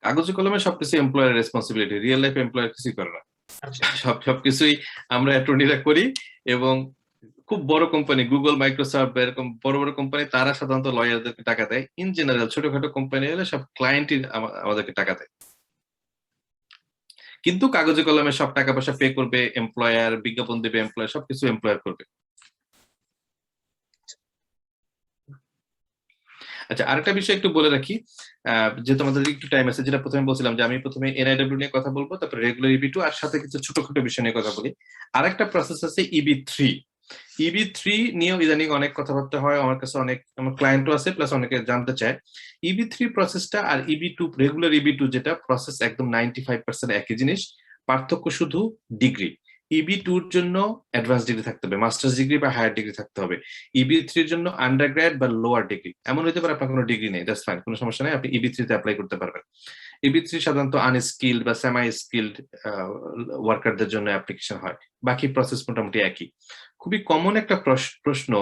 কাগজে কলমে সবকিছু এমপ্লয়ারের রেসপন্সিবিলিটি, রিয়েল লাইফ এমপ্লয়ার কিছুই করে না। সবকিছুই আমরা অ্যাটর্নিরা করি, এবং খুব বড় কোম্পানি গুগল, মাইক্রোসফট এরকম বড় বড় কোম্পানি তারা সাধারণত লয়ারদেরকে টাকা দেয়। ইন জেনারেল ছোটখাটো কোম্পানি হলে সব ক্লায়েন্টই আমাদেরকে টাকা দেয়। কিন্তু কাগজে কলমে সব টাকা পয়সা পে করবে এমপ্লয়ার, বিজ্ঞাপন দেবে এমপ্লয়ার, সবকিছু এমপ্লয়ার করবে। আচ্ছা, আরেকটা বিষয় একটু বলে রাখি, যেহেতু আমাদের একটু টাইম আছে, যেটা প্রথমে বলছিলাম যে আমি প্রথমে NIW নিয়ে কথা বলবো, তারপরে রেগুলার EB2, আর সাথে কিছু ছোটখাটো বিষয় নিয়ে কথা বলি। আরেকটা প্রসেস আছে EB3। EB3 নিয়েও ইদানিং অনেক কথাবার্তা হয়, আমার কাছে অনেক আমার ক্লায়েন্টও আছে, প্লাস অনেকে জানতে চায়। EB3 প্রসেসটা আর EB2, রেগুলার EB2 যেটা প্রসেস, একদম 95% একই জিনিস, পার্থক্য শুধু ডিগ্রি। EB2 এর জন্য অ্যাডভান্স ডিগ্রি থাকতে হবে, মাস্টার্স ডিগ্রি বা হায়ার ডিগ্রি থাকতে হবে। EB3 এর জন্য আন্ডারগ্রেড বা লোয়ার ডিগ্রি। এমন হতে পারে আপনার কোনো ডিগ্রি নেই, দ্যাটস ফাইন, কোনো সমস্যা নেই, আপনি EB3 তে অ্যাপ্লাই করতে পারবেন। EB3 সাধারণত আনস্কিলড বা সেমি স্কিলড ওয়ার্কারদের জন্য অ্যাপ্লিকেশন হয়, বাকি প্রসেস মোটামুটি একই। খুবই কমন একটা প্রশ্ন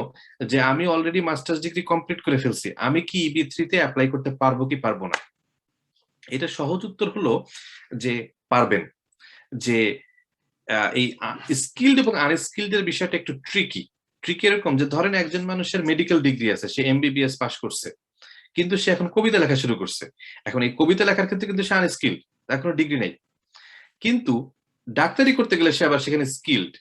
যে আমি অলরেডি মাস্টার্স ডিগ্রি কমপ্লিট করে ফেলছি, আমি কি EB3 তে অ্যাপ্লাই করতে পারবো কি পারবো না? এটা সহজ উত্তর হলো যে পারবেন। যে এই স্কিলড এবং আনস্কিলড এর বিষয়টা একটু ট্রিকি এরকম যে ধরেন একজন মানুষের মেডিকেল ডিগ্রি আছে, সে MBBS পাস করছে, কিন্তু সে এখন কবিতা লেখা শুরু করছে। এখন এই কবিতা লেখার ক্ষেত্রে কিন্তু সে আনস্কিলড, তার কোনো ডিগ্রি নেই। কিন্তু ডাক্তারি করতে গেলে সে আবার সেখানে স্কিলড।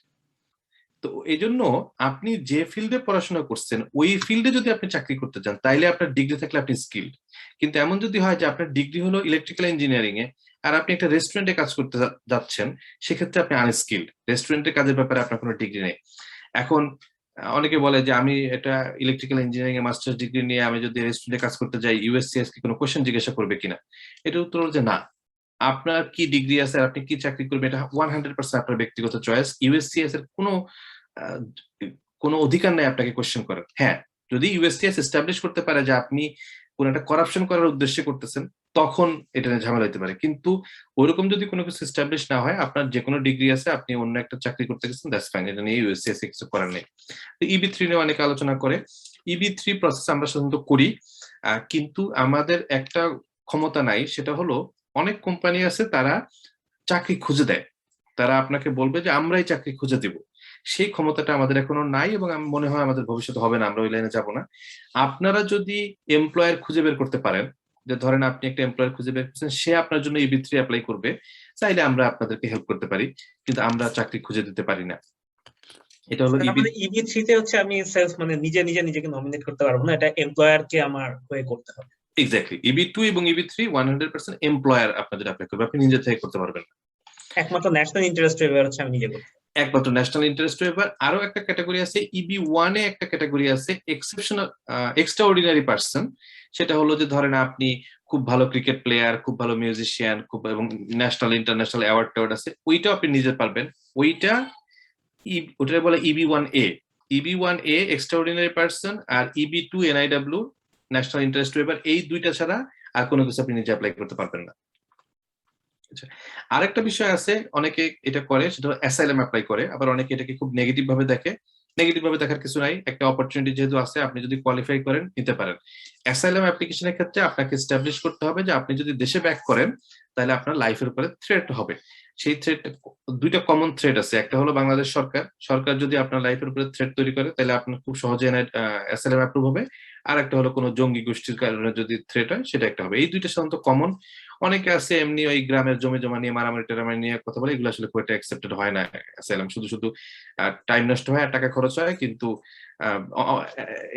তো এই জন্য আপনি যে ফিল্ডে পড়াশোনা করছেন ওই ফিল্ডে যদি আপনি চাকরি করতে চান তাইলে আপনার ডিগ্রি থাকলে আপনি স্কিলড। কিন্তু এমন যদি হয় যে আপনার ডিগ্রি হলো ইলেকট্রিক্যাল ইঞ্জিনিয়ারিং এ, আর আপনি একটা রেস্টুরেন্টে কাজ করতে যাচ্ছেন, সেক্ষেত্রে আপনি আনস্কিলড, রেস্টুরেন্টের কাজের ব্যাপারে আপনার কোনো ডিগ্রি নেই। এখন অনেকে বলে যে আমি এটা ইলেকট্রিক্যাল ইঞ্জিনিয়ারিং এ মাস্টার্স ডিগ্রি নিয়ে আমি যদি রেস্টুরেন্টে কাজ করতে যাই, USCIS কি কোনো কোশ্চেন জিজ্ঞাসা করবে কিনা? এটা উত্তর হলো যে না, আপনার কি ডিগ্রি আছে আর আপনি কি চাকরি করবেন এটা 100% আপনার ব্যক্তিগত চয়েস। USCIS এর কোনো অধিকার নেই আপনাকে কোশ্চেন করার। হ্যাঁ, যদি USCIS এস্টাবলিশ করতে পারে যে আপনি কোন একটা করাপশন করার উদ্দেশ্যে করতেছেন, তখন এটা নিয়ে ঝামেলা হতে পারে। কিন্তু ওইরকম যদি কোনো কিছু এস্টাবলিশ না হয়, আপনার যে কোনো ডিগ্রি আছে, আপনি অন্য একটা চাকরি করতে গেছেন, দ্যাটস ফাইন, এটা নিয়ে USCIS কিছু করার নেই। তো EB3 নিয়ে অনেকে আলোচনা করে। EB3 প্রসেস আমরা সাধারণত করি, কিন্তু আমাদের একটা ক্ষমতা নাই, সেটা হলো অনেক কোম্পানি আছে তারা চাকরি খুঁজে দেয়, তারা আপনাকে বলবে যে আমরাই চাকরি খুঁজে দিব। সেই ক্ষমতাটা আমাদের এখনো নাই, এবং আমি মনে হয় আমাদের ভবিষ্যতে হবে না, আমরা ওই লাইনে যাব না। আপনারা যদি এমপ্লয়ার খুঁজে বের করতে পারেন, যে ধরেন আপনি একটা এমপ্লয়ার খুঁজে বের করছেন, সে আপনার জন্য EB3 অ্যাপ্লাই করবে, চাইলে আমরা আপনাদেরকে হেল্প করতে পারি, কিন্তু আমরা চাকরি খুঁজে দিতে পারি না। এটা হলো EB3 তে হচ্ছে আমি সেলফ মানে নিজে নিজেকে নমিনেট করতে পারবো না, এটা এমপ্লয়ার কে আমার হয়ে করতে হবে। এক্স্যাক্টলি, EB2 এবং EB3 100% এমপ্লয়ার আপনাদের অ্যাপ্লাই করবে, আপনি নিজে থেকে করতে পারবেন না। একমাত্র ন্যাশনাল ইন্টারেস্ট ওয়েভার হচ্ছে আমি নিজে করতে। একমাত্র ন্যাশনাল ইন্টারেস্ট ওয়েভার। আরো একটা ক্যাটাগরি আছে EB1 এ, একটা ক্যাটাগরি আছে এক্সেপশনাল এক্সট্রাঅর্ডিনারি পারসন। সেটা হলো যে ধরেন আপনি খুব ভালো ক্রিকেট প্লেয়ার, খুব ভালো মিউজিশিয়ান, খুব এবং ন্যাশনাল ইন্টারন্যাশনাল অ্যাওয়ার্ড টাওয়ার্ড আছে, ওইটাও আপনি নিজে পারবেন। ওটা বলে EB1A। EB1A এক্সট্রাঅর্ডিনারি পারসন আর EB2 NIW national interest waiver, এই দুইটা ছাড়া আর কোনো কিছু আপনি নিজে অ্যাপ্লাই করতে পারবেন না। আরেকটা বিষয় আছে, অনেকে এটা করে, সেটা অ্যাসাইলাম অ্যাপ্লাই করে, আবার অনেকে এটাকে খুব নেগেটিভ ভাবে দেখে। নেগেটিভ ভাবে দেখার কিছু নাই, একটা অপরচুনিটি যেহেতু আছে, আপনি যদি কোয়ালিফাই করেন নিতে পারেন। অ্যাসাইলাম অ্যাপ্লিকেশনের ক্ষেত্রে আপনাকে এস্টাবলিশ করতে হবে যে আপনি যদি দেশে ব্যাক করেন তাহলে আপনার লাইফের উপরে থ্রেট হবে। সেই থ্রেট, দুইটা কমন থ্রেট আছে, একটা হলো বাংলাদেশ সরকার যদি আপনার লাইফের উপরে থ্রেট তৈরি করে তাহলে আপনার খুব সহজে অ্যাসাইলাম অ্যাপ্রুভ হবে। আর একটা হলো কোনো জঙ্গি গোষ্ঠীর কারণে যদি থ্রেট হয়, সেটা একটা হবে। এই দুইটা সাধারণত কমন। অনেকে আছে এমনি ওই গ্রামের জমি জমা নিয়ে মারামারি টারামারি নিয়ে কথা বলে, এগুলো আসলে খুব একটা অ্যাকসেপ্টেড হয় না অ্যাসাইলাম, শুধু টাইম নষ্ট হয় আর টাকা খরচ হয়। কিন্তু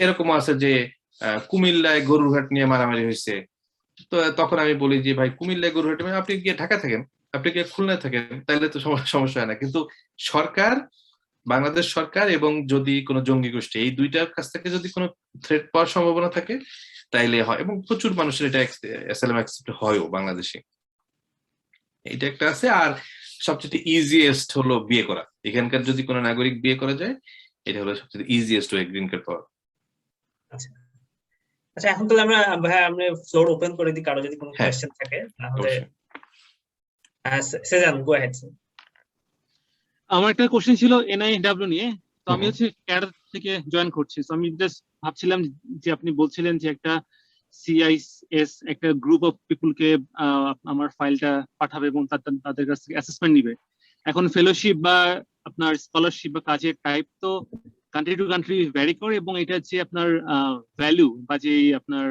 এরকমও আছে যে কুমিল্লায় গরুরহাট নিয়ে মারামারি হয়েছে, তো তখন আমি বলি যে ভাই কুমিল্লায় গরুরহাট, আপনি গিয়ে ঢাকা থাকেন, আপনি গিয়ে খুলনায় থাকেন, তাহলে তো সমস্যা হয় না। কিন্তু বাংলাদেশ সরকার এবং যদি কোনো জঙ্গি গোষ্ঠী, এই দুইটার কাছ থেকে যদি কোনো থ্রেট পাওয়ার সম্ভাবনা থাকে তাইলে হয়, এবং প্রচুর মানুষের এটা অ্যাসাইলাম অ্যাকসেপ্ট হয়ও বাংলাদেশে। এটা একটা আছে। আর সবচেয়ে ইজিয়েস্ট হলো বিয়ে করা। এখানকার যদি কোনো নাগরিক বিয়ে করা যায়, এটা হলো সবচেয়ে ইজিয়েস্ট ওয়ে গ্রিন কার্ড পাওয়ার। আচ্ছা আচ্ছা, এখন তাহলে আমরা ফ্লোর ওপেন করে দিই, কারো যদি কোনো কোয়েশ্চেন থাকে তাহলে। Shezan, go ahead. আমার একটা কোশ্চেন ছিল NIW নিয়ে। তো আমি হচ্ছে ক্যানাডা থেকে জয়েন করছি, তো আমি জাস্ট ভাবছিলাম যে আপনি বলছিলেন যে একটা CIS একটা গ্রুপ অফ পিপলকে আমার ফাইলটা পাঠাবে এবং তাদের কাছ থেকে অ্যাসেসমেন্ট নিবে। এখন ফেলোশিপ বা আপনার স্কলারশিপ বা কাজের টাইপ তো কান্ট্রি টু কান্ট্রি ভ্যারি করে, এবং এটা যে আপনার ভ্যালু বা যে আপনার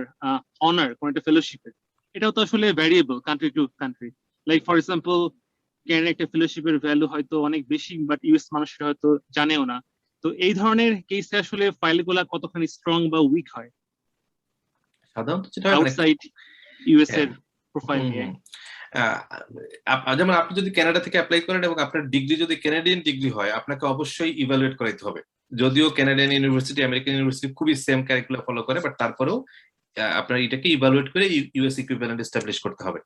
অনার কোন একটা ফেলোশিপের, এটাও তো আসলে variable country to country. Like for example Canada একটা ফেলোশিপের ভ্যালু হয়তো অনেক বেশি, বাট US মানুষরা হয়তো জানেও না। তো এই ধরনের কেসে আসলে ফাইলগুলা কতখানি স্ট্রং বা উইক হয় সাধারণত যেটা আউটসাইড US এর প্রোফাইল নিয়ে? যেমন আপনি যদি কানাডা থেকে অ্যাপ্লাই করেন এবং আপনার ডিগ্রি যদি কানাডিয়ান ডিগ্রি হয়, আপনাকে অবশ্যই ইভালুয়েট করাইতে হবে। যদিও কানাডিয়ান ইউনিভার্সিটি, আমেরিকান ইউনিভার্সিটি খুবই সেম কারিকুলাম ফলো করে, বাট তারপরেও আপনার এটাকে ইভালুয়েট করে US ইকুইভ্যালেন্ট এস্টাবলিশ করতে হবে,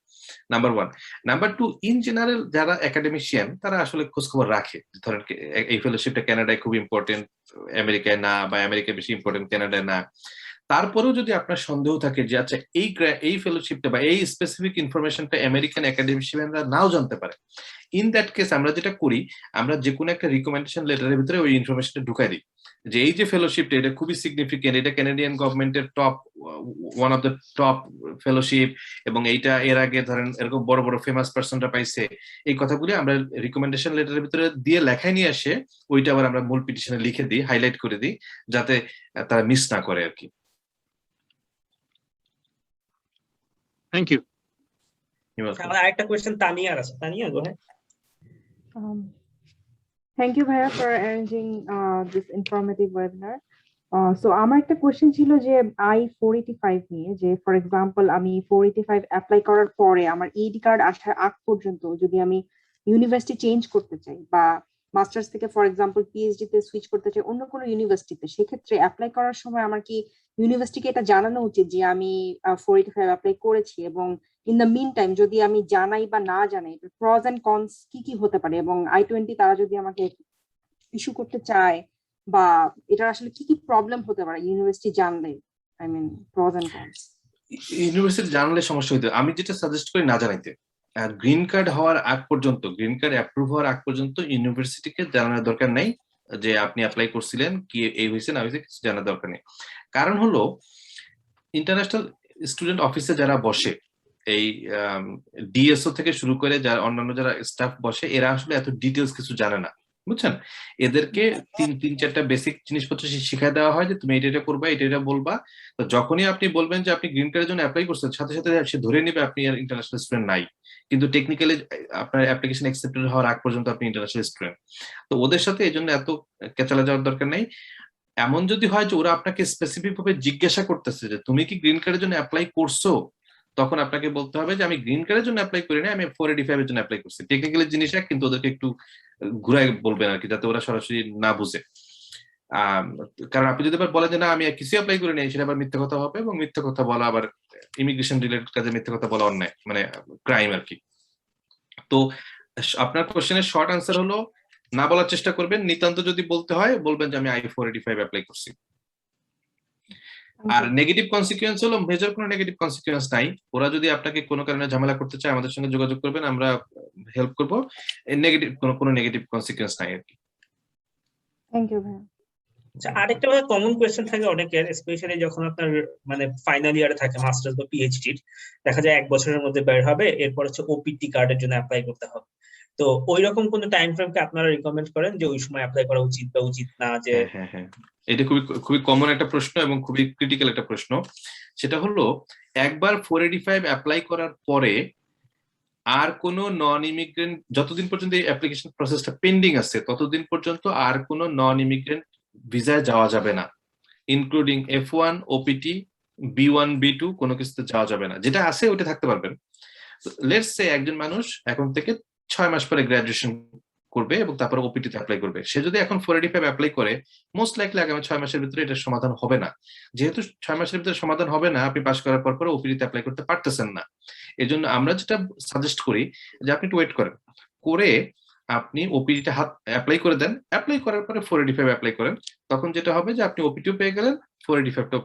নাম্বার 1। নাম্বার 2, ইন জেনারেল যারা একাডেমিশিয়ান তারা আসলে খোঁজখবর রাখে। ধরেন এই ফেলোশিপটা কানাডায় খুব ইম্পর্টেন্ট, আমেরিকায় না, বা আমেরিকায় বেশি ইম্পর্টেন্ট, কানাডায় না। তারপরেও যদি আপনার সন্দেহ থাকে যে আচ্ছা এই ফেলোশিপটা বা এই স্পেসিফিক ইনফরমেশনটা আমেরিকান একাডেমিশিয়ানরা নাও জানতে পারে, ইন দ্যাট কেস আমরা যেটা করি, আমরা যে কোনো একটা রিকমেন্ডেশন লেটারের ভিতরে ওই ইনফরমেশনটা ঢুকাই দিই যে এই যে ফেলোশিপটা এটা খুবই সিগনিফিকেন্ট, এটা কানাডিয়ান গভর্নমেন্টের top one of the top fellowship, এবং এইটা এর আগে ধরেন এরকম বড় বড় ফেমাস পার্সনরা পাইছে। এই কথাগুলি আমরা রিকমেন্ডেশন লেটারের ভিতরে দিয়ে লেখায় নিয়ে আসে, ওইটা আবার আমরা মূল পিটিশনে লিখে দিই, হাইলাইট করে দিই, যাতে তারা মিস না করে আর কি। Thank you. আমাদের আরেকটা কোয়েশ্চেন তানিয়ার আছে। Tania, go ahead. Thank you, Bhaiya, for arranging this informative webinar. So আমার একটা কোয়েশ্চেন ছিল যে I-485 নিয়ে, যে ফর এক্সাম্পল আমি 485 অ্যাপ্লাই করার পরে আমার ED কার্ড আসার আগ পর্যন্ত যদি আমি ইউনিভার্সিটি চেঞ্জ করতে চাই বা মাস্টার্স থেকে ফর এক্সাম্পল PhD তে সুইচ করতে চাই অন্য কোনো ইউনিভার্সিটিতে, সেক্ষেত্রে অ্যাপ্লাই করার সময় আমার কি ইউনিভার্সিটিকে এটা জানানো উচিত যে আমি 485 অ্যাপ্লাই করেছি? এবং ইন দ্য মিন টাইম যদি আমি জানাই বা না জানাই, প্রস এন্ড কনস কি কি হতে পারে? এবং I-20 তারা যদি আমাকে ইস্যু করতে চায়, বা এটা আসলে কি কি প্রবলেম হতে পারে ইউনিভার্সিটি জানলে? I mean pros and cons. University জানলে সমস্যা হইতে, আমি যেটা সাজেস্ট করি না জানাইতে। গ্রিন কার্ড হওয়ার আগ পর্যন্ত, গ্রিন কার্ড অ্যাপ্রুভ হওয়ার আগ পর্যন্ত ইউনিভার্সিটিকে জানানোর দরকার নেই যে আপনি অ্যাপ্লাই করছিলেন, কি এই হয়েছে না হয়েছে, কিছু জানার দরকার নেই। কারণ হলো ইন্টারন্যাশনাল স্টুডেন্ট অফিসে যারা বসে, এই DSO থেকে শুরু করে যারা অন্যান্য যারা স্টাফ বসে, এরা আসলে এত ডিটেলস কিছু জানে না, বুঝছেন? এদেরকে তিন চারটা বেসিক জিনিসপত্র শিখাই দেওয়া হয় যে তুমি এটা করবা, এটা বলবা। তো যখনই আপনি বলবেন যে আপনি গ্রিন কার্ডের জন্য অ্যাপ্লাই করছেন, সাথে সাথে সে ধরে নিবে আপনি আর ইন্টারন্যাশনাল স্টুডেন্ট নাই, কিন্তু টেকনিক্যালি আপনার অ্যাপ্লিকেশন অ্যাকসেপ্টেড হওয়ার আগ পর্যন্ত আপনি ইন্টারন্যাশনাল স্টুডেন্ট। তো ওদের সাথে এই জন্য এত কেচালা যাওয়ার দরকার নেই। এমন যদি হয় যে ওরা আপনাকে স্পেসিফিক ভাবে জিজ্ঞাসা করতেছে যে তুমি কি গ্রিন কার্ডের জন্য অ্যাপ্লাই করছো, তখন আপনাকে বলতে হবে যে আমি গ্রিন কার্ডের জন্য অ্যাপ্লাই করি না, আমি 485 এর জন্য অ্যাপ্লাই করছি। টেকনিক্যালি জিনিস এক, কিন্তু ওদেরকে একটু ঘুরাই বলবেন আর কি, যাতে ওরা সরাসরি না বুঝে। কারণ আপনি যদি আবার বলেন যে না আমি কিছু অ্যাপ্লাই করি নাই, সেটা আবার মিথ্যা কথা হবে, এবং মিথ্যা কথা বলা আবার ইমিগ্রেশন রিলেটেড কাজে মিথ্যা কথা বলা অন্যায়, মানে ক্রাইম আর কি। তো আপনার কোশ্চেনের শর্ট আনসার হলো না বলার চেষ্টা করবেন, নিতান্ত যদি বলতে হয় বলবেন যে আমি I-485 অ্যাপ্লাই করছি। আর নেগেটিভ কনসিকুয়েন্স হলো মেজর কোনো নেগেটিভ কনসিকুয়েন্স নাই। ওরা যদি আপনাকে কোনো কারণে ঝামেলা করতে চায় আমাদের সঙ্গে যোগাযোগ করবেন, আমরা হেল্প করবো। নেগেটিভ কোনো নেগেটিভ কনসিকুয়েন্স নাই আর কি। থ্যাংক ইউ ভাইয়া। আচ্ছা, আরেকটা কমন কোয়েশ্চেন থাকে অনেকের, স্পেশালি যখন আপনার মানে ফাইনাল ইয়ারে থাকে মাস্টার্স বা পিএইচডি, দেখা যায় 1 বছরের মধ্যে বের হবে, এরপর হচ্ছে ওপিটি কার্ডের জন্য অ্যাপ্লাই করতে হবে। তো ওই রকম কোন টাইম ফ্রেম কে আপনারা রিকমেন্ড করেন যে ওই সময় অ্যাপ্লাই করা উচিত বা উচিত না? যে হ্যাঁ, এটা খুবই কমন একটা প্রশ্ন এবং খুবই ক্রিটিক্যাল একটা প্রশ্ন। সেটা হলো একবার 485 অ্যাপ্লাই করার পরে আর কোনো নন ইমিগ্রেন্ট, যতদিন পর্যন্ত এই অ্যাপ্লিকেশন প্রসেসটা পেন্ডিং আছে ততদিন পর্যন্ত আর কোনো নন ইমিগ্রেন্ট ভিসায় যাওয়া যাবে না, including F1, OPT, B1, B2 কোনো কিছুতে যাওয়া যাবে না। যেটা আছে ওটা থাকতে পারবেন। লেটস সে একজন মানুষ এখন থেকে 6 মাস পরে গ্রাজুয়েশন করবে এবং তারপরে ওপিটি তে অ্যাপ্লাই করবে। সে যদি এখন 485 অ্যাপ্লাই করে, মোস্ট লাইকলি আগামী 6 মাসের ভিতরে এটার সমাধান হবে না। যেহেতু 6 মাসের ভিতরে সমাধান হবে না, আপনি পাস করার পর ওপিটি তে অ্যাপ্লাই করতে পারতেছেন না। এজন্য আমরা যেটা সাজেস্ট করি যে আপনি একটু ওয়েট করেন, করে আপনি ওপিটিটা অ্যাপ্লাই করে দেন। অ্যাপ্লাই করার পরে 485 অ্যাপ্লাই করেন, তখন যেটা হবে যে আপনি ওপিটিও পেয়ে গেলেন, 485টাও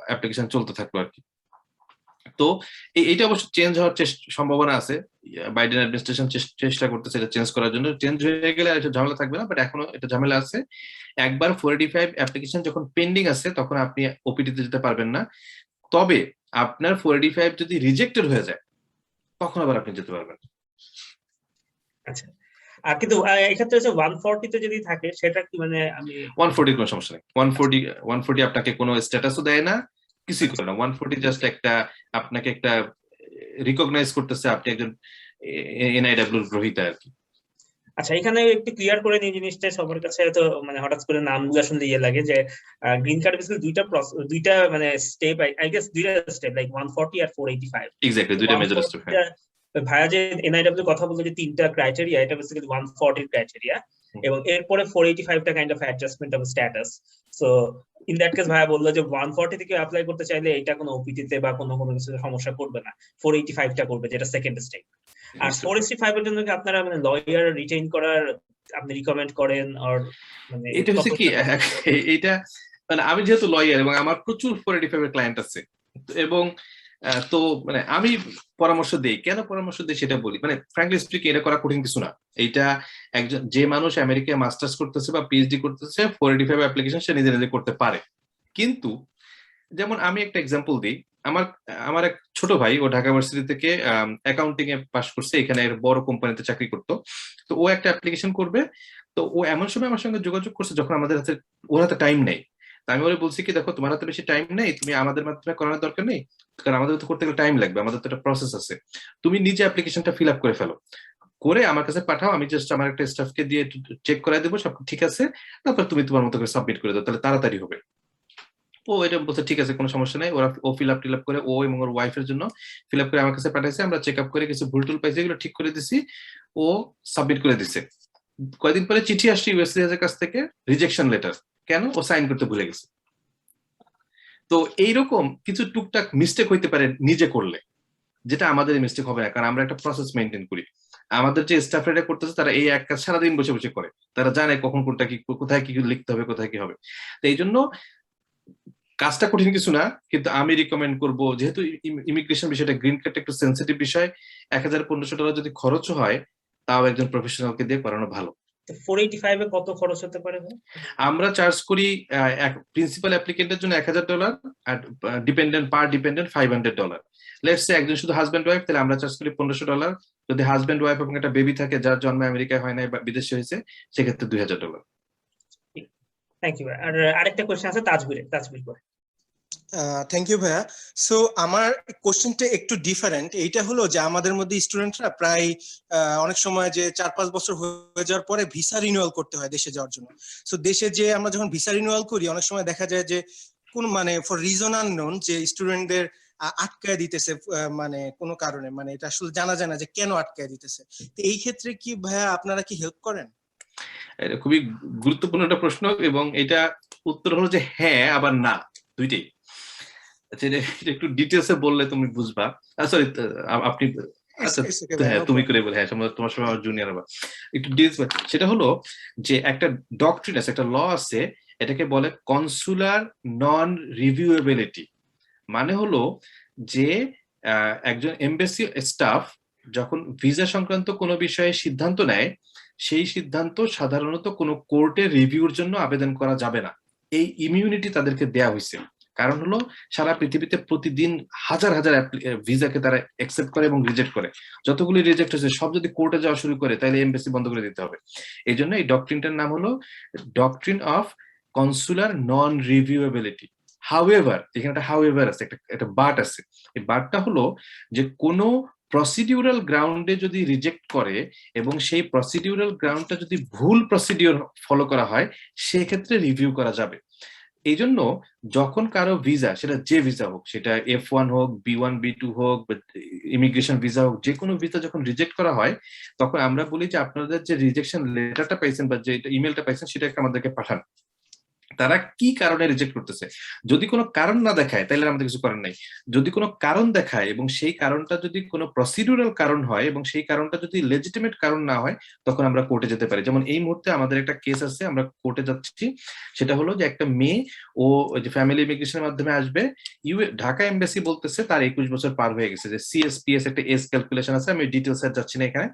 অ্যাপ্লিকেশন চলতে থাকলো আর কি। তো এইটা অবশ্য চেঞ্জ হওয়ার সম্ভাবনা আছে। বাইডেন অ্যাডমিনিস্ট্রেশন চেষ্টা করতেছে এটা চেঞ্জ করার জন্য। চেঞ্জ হয়ে গেলে আর এটা ঝামেলা থাকবে না, বাট এখনো এটা ঝামেলা আছে। একবার 485 অ্যাপ্লিকেশন যখন পেন্ডিং আছে তখন আপনি ওপিটি তে যেতে পারবেন না। তবে আপনার 485 যদি রিজেক্টেড হয়ে যায় তখন আবার আপনি যেতে পারবেন। আচ্ছা, আর কিন্তু এক্ষেত্রে হচ্ছে 140 তে যদি থাকে সেটা কি মানে আমি 140 কোনো সমস্যা নেই। 140 আপনাকে কোনো স্ট্যাটাসও দেয় না, কিছুই করে না। 140 জাস্ট একটা আপনাকে একটা রিকগনাইজ করতেছে আপনি একজন NIW গ্রহীতা আর কি। আচ্ছা, এখানে একটু ক্লিয়ার করে নিই জিনিসটা, সবার কাছে তো মানে হঠাৎ করে নামগুলো শুনলে ইয়ে লাগে যে গ্রিন কার্ড বেসিক্যালি দুইটা মানে স্টেপ, আই গেস দুইটা স্টেপ, লাইক 140 আর 485। এক্স্যাক্টলি, দুইটা মেজর স্টেপ। ভাইয়া যে NIW কথা বলতো যে 3টা ক্রাইটেরিয়া, এটা বেসিক্যালি 140 ক্রাইটেরিয়া, এবং এরপরে 485টা kind of adjustment of status. So in that case ভাইয়া বললো যে 140 থেকে অ্যাপ্লাই করতে চাইলে এটা কোনো ওপিটি তে বা কোনো কিছুতে সমস্যা করবে না, 485টা করবে, যেটা সেকেন্ড স্টেপ। আর 485 এর জন্য কি আপনারা মানে লয়ার রিটেইন করার আপনি রিকমেন্ড করেন? আর মানে এটা হচ্ছে কি, এটা মানে আমি যেহেতু লয়ার এবং আমার প্রচুর 485 এর ক্লায়েন্ট আছে, এবং তো মানে আমি পরামর্শ দেই। কেন পরামর্শ দেই সেটা বলি। মানে ফ্র্যাঙ্কলি স্পিকিং এটা করা কঠিন কিছু না। এইটা একজন যে মানুষ আমেরিকায় মাস্টার্স করতেছে বা পিএইচডি করতেছে, 485 অ্যাপ্লিকেশন সে নিজে নিজে করতে পারে। কিন্তু যেমন আমি একটা এক্সাম্পল দিই, আমার এক ছোট ভাই, ও ঢাকা ইউনিভার্সিটি থেকে অ্যাকাউন্টিং এ পাস করছে, এখানে বড় কোম্পানিতে চাকরি করতো। তো ও একটা অ্যাপ্লিকেশন করবে, তো ও এমন সময় আমার সঙ্গে যোগাযোগ করছে যখন আমাদের হাতে ওর হাতে টাইম নেই। আমি ওরে বলছি কি, দেখো তোমার হাতে বেশি টাইম নেই, তুমি আমাদের মাধ্যমে করানোর দরকার নেই, কারণ আমাদের তো করতে গেলে টাইম লাগবে, আমাদের তো একটা প্রসেস আছে। তুমি নিজে অ্যাপ্লিকেশনটা ফিল আপ করে ফেলো, করে আমার কাছে পাঠাও, আমি জাস্ট আমার একটা স্টাফকে দিয়ে চেক করাই দেবো সব ঠিক আছে, তারপর তুমি তোমার মতো করে সাবমিট করে দাও, তাহলে তাড়াতাড়ি হবে। ও এটা বলছে ঠিক আছে, কোনো সমস্যা নেই। ও ফিল আপ করে, ও এবং ওর ওয়াইফের জন্য ফিল আপ করে আমার কাছে পাঠাইছে। আমরা চেক আপ করে কিছু ভুল টুল পাইছি, এগুলো ঠিক করে দিছি, ও সাবমিট করে দিছে। কয়েকদিন পরে চিঠি আসছে ইউএসসিএস এর কাছ থেকে, রিজেকশন লেটার। কেন? ও সাইন করতে ভুলে গেছে। তো এইরকম কিছু টুকটাক মিস্টেক হইতে পারে নিজে করলে, যেটা আমাদের মিস্টেক হবে না, কারণ আমরা একটা প্রসেস মেনটেন করি। আমাদের যে স্টাফরা করতেছে তারা এই এক কাজ সারাদিন বসে বসে করে, তারা জানে কখন কোনটা কি, কোথায় কি লিখতে হবে, কোথায় কি হবে। তো এই জন্য কাজটা কঠিন কিছু না, কিন্তু আমি রিকমেন্ড করব, যেহেতু ইমিগ্রেশন বিষয়টা, গ্রিন কার্ড একটু সেন্সিটিভ বিষয়, $1,500 যদি খরচ হয় তাও একজন প্রফেশনালকে দিয়ে করানো ভালো। 485 এ কত খরচ হতে পারে? আমরা চার্জ করি প্রিন্সিপাল অ্যাপ্লিকেন্টের জন্য $1,000 আর ডিপেন্ডেন্ট $500। লেটস সে একজন শুধু হাজব্যান্ড ওয়াইফ, তাহলে আমরা চার্জ করি $1,500। যদি হাজব্যান্ড ওয়াইফ এবং একটা বেবি থাকে যার জন্ম আমেরিকায় হয় নাই বা বিদেশে হয়েছে, সেক্ষেত্রে $2,000। Thank you. আর আরেকটা কোশ্চেন আছে তাজবির করে। থ্যাংক ইউ ভাইয়া। সো আমার কোশ্চেনটা একটু ডিফারেন্ট। এইটা হলো যে আমাদের মধ্যে স্টুডেন্টরা প্রায় অনেক সময় যে 4-5 বছর হয়ে যাওয়ার পরে ভিসা রিনিউয়াল করতে হয় দেশে যাওয়ার জন্য। সো দেশে যে আমরা যখন ভিসা রিনিউয়াল করি অনেক সময় দেখা যায় যে কোন মানে ফর রিজন আননোন যে স্টুডেন্টদের আটকায় দিতেছে, মানে কোনো কারণে, মানে এটা আসলে জানা যায় না যে কেন আটকায় দিতেছে। তো এই ক্ষেত্রে কি ভাইয়া আপনারা কি হেল্প করেন? এটা খুবই গুরুত্বপূর্ণ একটা প্রশ্ন, এবং এটা উত্তর হলো যে হ্যাঁ আবার না, দুইটাই। আচ্ছা, এটা একটু ডিটেলসে বললে তুমি বুঝবা। সরি, আপনি, আচ্ছা হ্যাঁ তুমি করে বলে, হ্যাঁ তোমার সময় আমার জুনিয়র আবার একটু ডিটেলস। সেটা হলো যে একটা ডক্ট্রিন আছে, একটা ল আছে, এটাকে বলে কনসুলার নন রিভিউয়েবিলিটি। মানে হলো যে একজন এমবাসি স্টাফ যখন ভিসা সংক্রান্ত কোনো বিষয়ে সিদ্ধান্ত নেয়, সেই সিদ্ধান্ত সাধারণত কোনো কোর্টে রিভিউর জন্য আবেদন করা যাবে না। এই ইমিউনিটি তাদেরকে দেয়া হয়েছে। কারণ হলো সারা পৃথিবীতে প্রতিদিন হাজার হাজার ভিসাকে তারা অ্যাকসেপ্ট করে এবং রিজেক্ট করে। যতগুলি রিজেক্ট হয়েছে সব যদি কোর্টে যাওয়া শুরু করে তাহলে এমবাসি বন্ধ করে দিতে হবে। এই জন্য এই ডক্ট্রিনটার নাম হলো doctrine of consular non reviewability. However, এখানে একটা হাউএভার আছে, একটা বাট আছে। এই বাটটা হলো যে কোনো প্রসিডিউরাল গ্রাউন্ডে যদি রিজেক্ট করে এবং সেই প্রসিডিউরাল গ্রাউন্ডটা যদি ভুল প্রসিডিউর ফলো করা হয়, সেক্ষেত্রে রিভিউ করা যাবে। এই জন্য যখন কারো ভিসা, সেটা যে ভিসা হোক, সেটা F1 হোক, B1 B2 হোক, ইমিগ্রেশন ভিসা হোক, যে কোনো ভিসা যখন রিজেক্ট করা হয়, তখন আমরা বলি যে আপনাদের যে রিজেকশন লেটারটা পাইছেন বা যে ইমেলটা পাইছেন সেটাকে আমাদেরকে পাঠান। তারা কি কারণে রিজেক্ট করতেছে। যদি কোনো কারণ না দেখায় তাহলে আমাদের কিছু করার নাই। যদি কোনো কারণ দেখায় এবং সেই কারণটা যদি কোনো প্রসিডিউরাল কারণ হয় এবং সেই কারণটা যদি লেজিটিমেট কারণ না হয়, তখন আমরা কোর্টে যেতে পারি। যেমন এই মুহূর্তে আমাদের একটা কেস আছে, আমরা কোর্টে যাচ্ছি। সেটা হলো যে একটা মেয়ে, ও ওই যে ফ্যামিলি ইমিগ্রেশনের মাধ্যমে আসবে, ঢাকা এমবাসি বলতেছে তার 21 বছর পার হয়ে গেছে। যে CSPS একটা এজ ক্যালকুলেশন আছে, আমি ডিটেলস এ যাচ্ছি না এখানে।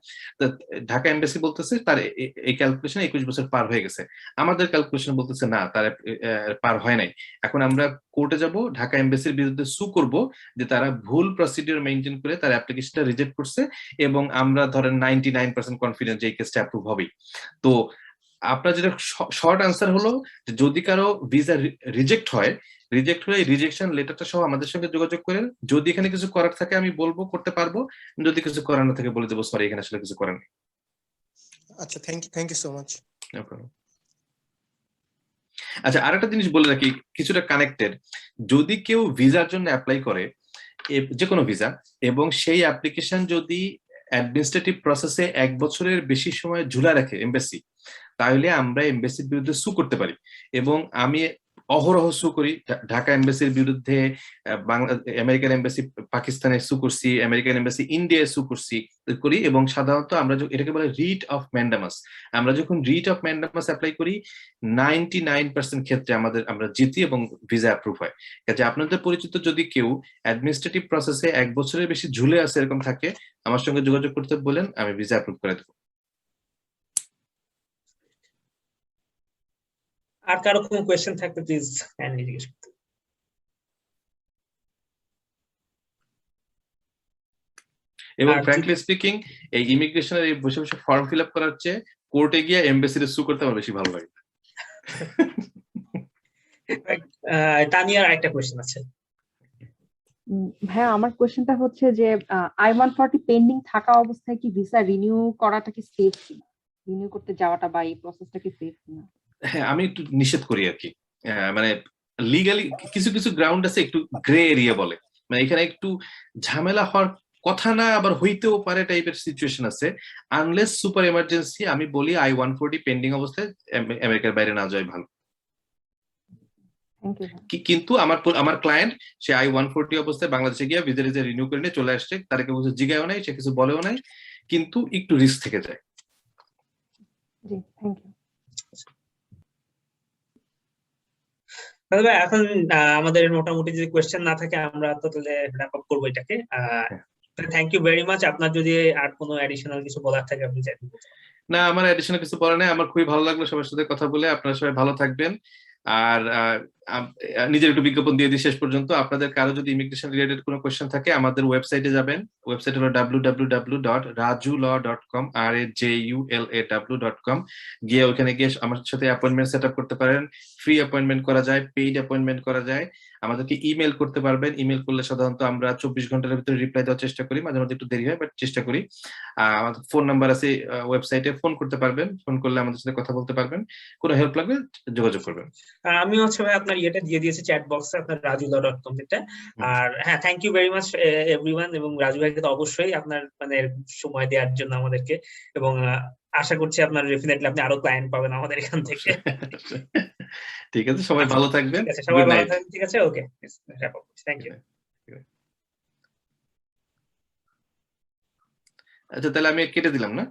ঢাকা এমবাসি বলতেছে তার এই ক্যালকুলেশন 21 বছর পার হয়ে গেছে। আমাদের ক্যালকুলেশন বলতেছে না, তার পার হয় নাই। এখন আমরা কোর্টে যাব, ঢাকা এমবাসির বিরুদ্ধে সু করব যে তারা ভুল প্রসিডিউর মেইনটেইন করে তার অ্যাপ্লিকেশনটা রিজেক্ট করছে, এবং আমরা ধরেন 99% কনফিডেন্ট যে এই কেসটা অ্যাপ্রুভ হবেই। তো আপনার যেটা শর্ট আনসার হলো যে যদি কারো ভিসা রিজেক্ট হয়, রিজেকশন লেটারটা সহ আমাদের সঙ্গে যোগাযোগ করেন। যদি এখানে কিছু করার থাকে আমি বলবো করতে পারবো, যদি কিছু করার না থাকে বলে দেবো সরি এখানে আসলে কিছু করার নেই। আচ্ছা, থ্যাংক ইউ সো মাচ। আচ্ছা, আরেকটা জিনিস বলে রাখি, কিছুটা কানেক্টেড। যদি কেউ ভিসার জন্য অ্যাপ্লাই করে, যে কোনো ভিসা, এবং সেই অ্যাপ্লিকেশন যদি অ্যাডমিনিস্ট্রেটিভ প্রসেসে 1 বছরের বেশি সময় ঝুলা রাখে এমবাসি, তাহলে আমরা এমবাসির বিরুদ্ধে সু করতে পারি। এবং আমি অহরহ সু করি। ঢাকা এমবাসির বিরুদ্ধে আমেরিকান এমবাসি পাকিস্তানে সু করছি, আমেরিকান এমবাসি ইন্ডিয়ায় সু করি। এবং সাধারণত আমরা এটাকে বলে রিট অফ ম্যান্ডামাস। আমরা যখন রিট অফ ম্যান্ডামাস অ্যাপ্লাই করি 99% ক্ষেত্রে আমরা জিতি এবং ভিসা অ্যাপ্রুভ হয়। কাজে আপনাদের পরিচিত যদি কেউ অ্যাডমিনিস্ট্রেটিভ প্রসেসে 1 বছরের বেশি ঝুলে আছে এরকম থাকে, আমার সঙ্গে যোগাযোগ করতে বলেন, আমি ভিসা অ্যাপ্রুভ করে দেবো। আর কারো কোনো কোয়েশ্চেন থাকলে প্লিজ কাইন্ডলি জিজ্ঞেস করতে। এবং ফ্র্যাঙ্কলি স্পিকিং, এই ইমিগ্রেশনের এই বসে বসে ফর্ম ফিল আপ করার চেয়ে কোর্টে গিয়ে এমবাসিতে সু করতে আমার বেশি ভালো লাগে। তানিয়ার একটা কোয়েশ্চেন আছে। হ্যাঁ, আমার কোয়েশ্চেনটা হচ্ছে যে I-140 পেন্ডিং থাকা অবস্থায় কি ভিসা রিনিউ করাটা কি সেফ কিনা, রিনিউ করতে যাওয়াটা বা এই প্রসেসটা কি সেফ কিনা? হ্যাঁ, আমি একটু নিষেধ করি আর কি। মানে লিগালি কিছু কিছু গ্রাউন্ড আছে, একটু গ্রে এরিয়া বলে, মানে এখানে একটু ঝামেলা হওয়ার কথা না, আবার হইতেও পারে টাইপের সিচুয়েশন আছে। আনলেস সুপার এমার্জেন্সি, আমি বলি I-140 পেন্ডিং অবস্থায় আমেরিকার বাইরে না যাওয়াই ভালো। কিন্তু আমার ক্লায়েন্ট সে I-140 অবস্থায় বাংলাদেশে গিয়ে ভিসা রিনিউ করে নিয়ে চলে আসছে, তার কেউ কিছু জিগায়ও নাই, সে কিছু বলেও নাই, কিন্তু একটু রিস্ক থেকে যায়। জি, থ্যাংক ইউ। তবে এখন আমাদের মোটামুটি যদি কোয়েশ্চেন না থাকে আমরা তো তাহলে র‍্যাপ আপ করবো এটাকে। Thank you very much. আপনার যদি আর কোনো অ্যাডিশনাল কিছু বলার থাকে আপনি চাইবেন। না, আমার অ্যাডিশনাল কিছু বলার নেই। আমার খুবই ভালো লাগলো সবার সাথে কথা বলে। আপনারা সবাই ভালো থাকবেন। আর নিজের একটু বিজ্ঞাপন দিয়ে দিই শেষ পর্যন্ত। আপনাদের কারো যদি ইমিগ্রেশন রিলেটেড কোনো কোয়েশ্চেন থাকে আমাদের ওয়েবসাইটে যাবেন। ওয়েবসাইট হলো www.rajulaw.com, RAJULAW.com। গিয়ে ওখানে গিয়ে আমার সাথে অ্যাপয়েন্টমেন্ট সেট আপ করতে পারেন। ফ্রি অ্যাপয়েন্টমেন্ট করা যায়, পেইড অ্যাপয়েন্টমেন্ট করা যায়। আমাদেরকে ইমেল করতে পারবেন। ইমেল করলে সাধারণত আমরা 24 ঘন্টার ভিতরে রিপ্লাই দেওয়ার চেষ্টা করি, মাঝে মধ্যে একটু দেরি হয় বাট চেষ্টা করি। আমাদের ফোন নাম্বার আছে ওয়েবসাইটে, ফোন করতে পারবেন, ফোন করলে আমাদের সাথে কথা বলতে পারবেন। কোনো হেল্প লাগলে যোগাযোগ করবেন। আমি হচ্ছে ভাই আপনার ইয়েটা দিয়ে দিয়েছি চ্যাট বক্সে, আপনার rajulaw.com এটা। আর হ্যাঁ, thank you very much everyone, এবং রাজু ভাইকে তো অবশ্যই আপনার মানে সময় দেওয়ার জন্য আমাদেরকে, এবং আশা করছি আপনার ডেফিনেটলি আপনি আরো ক্লায়েন্ট পাবেন আমাদের এখান থেকে। ঠিক আছে, সবাই ভালো থাকবেন। ঠিক আছে, সবাই ভালো থাকবেন। ঠিক আছে, ওকে, থ্যাংক ইউ। আচ্ছা, তাহলে আমি কেটে দিলাম না?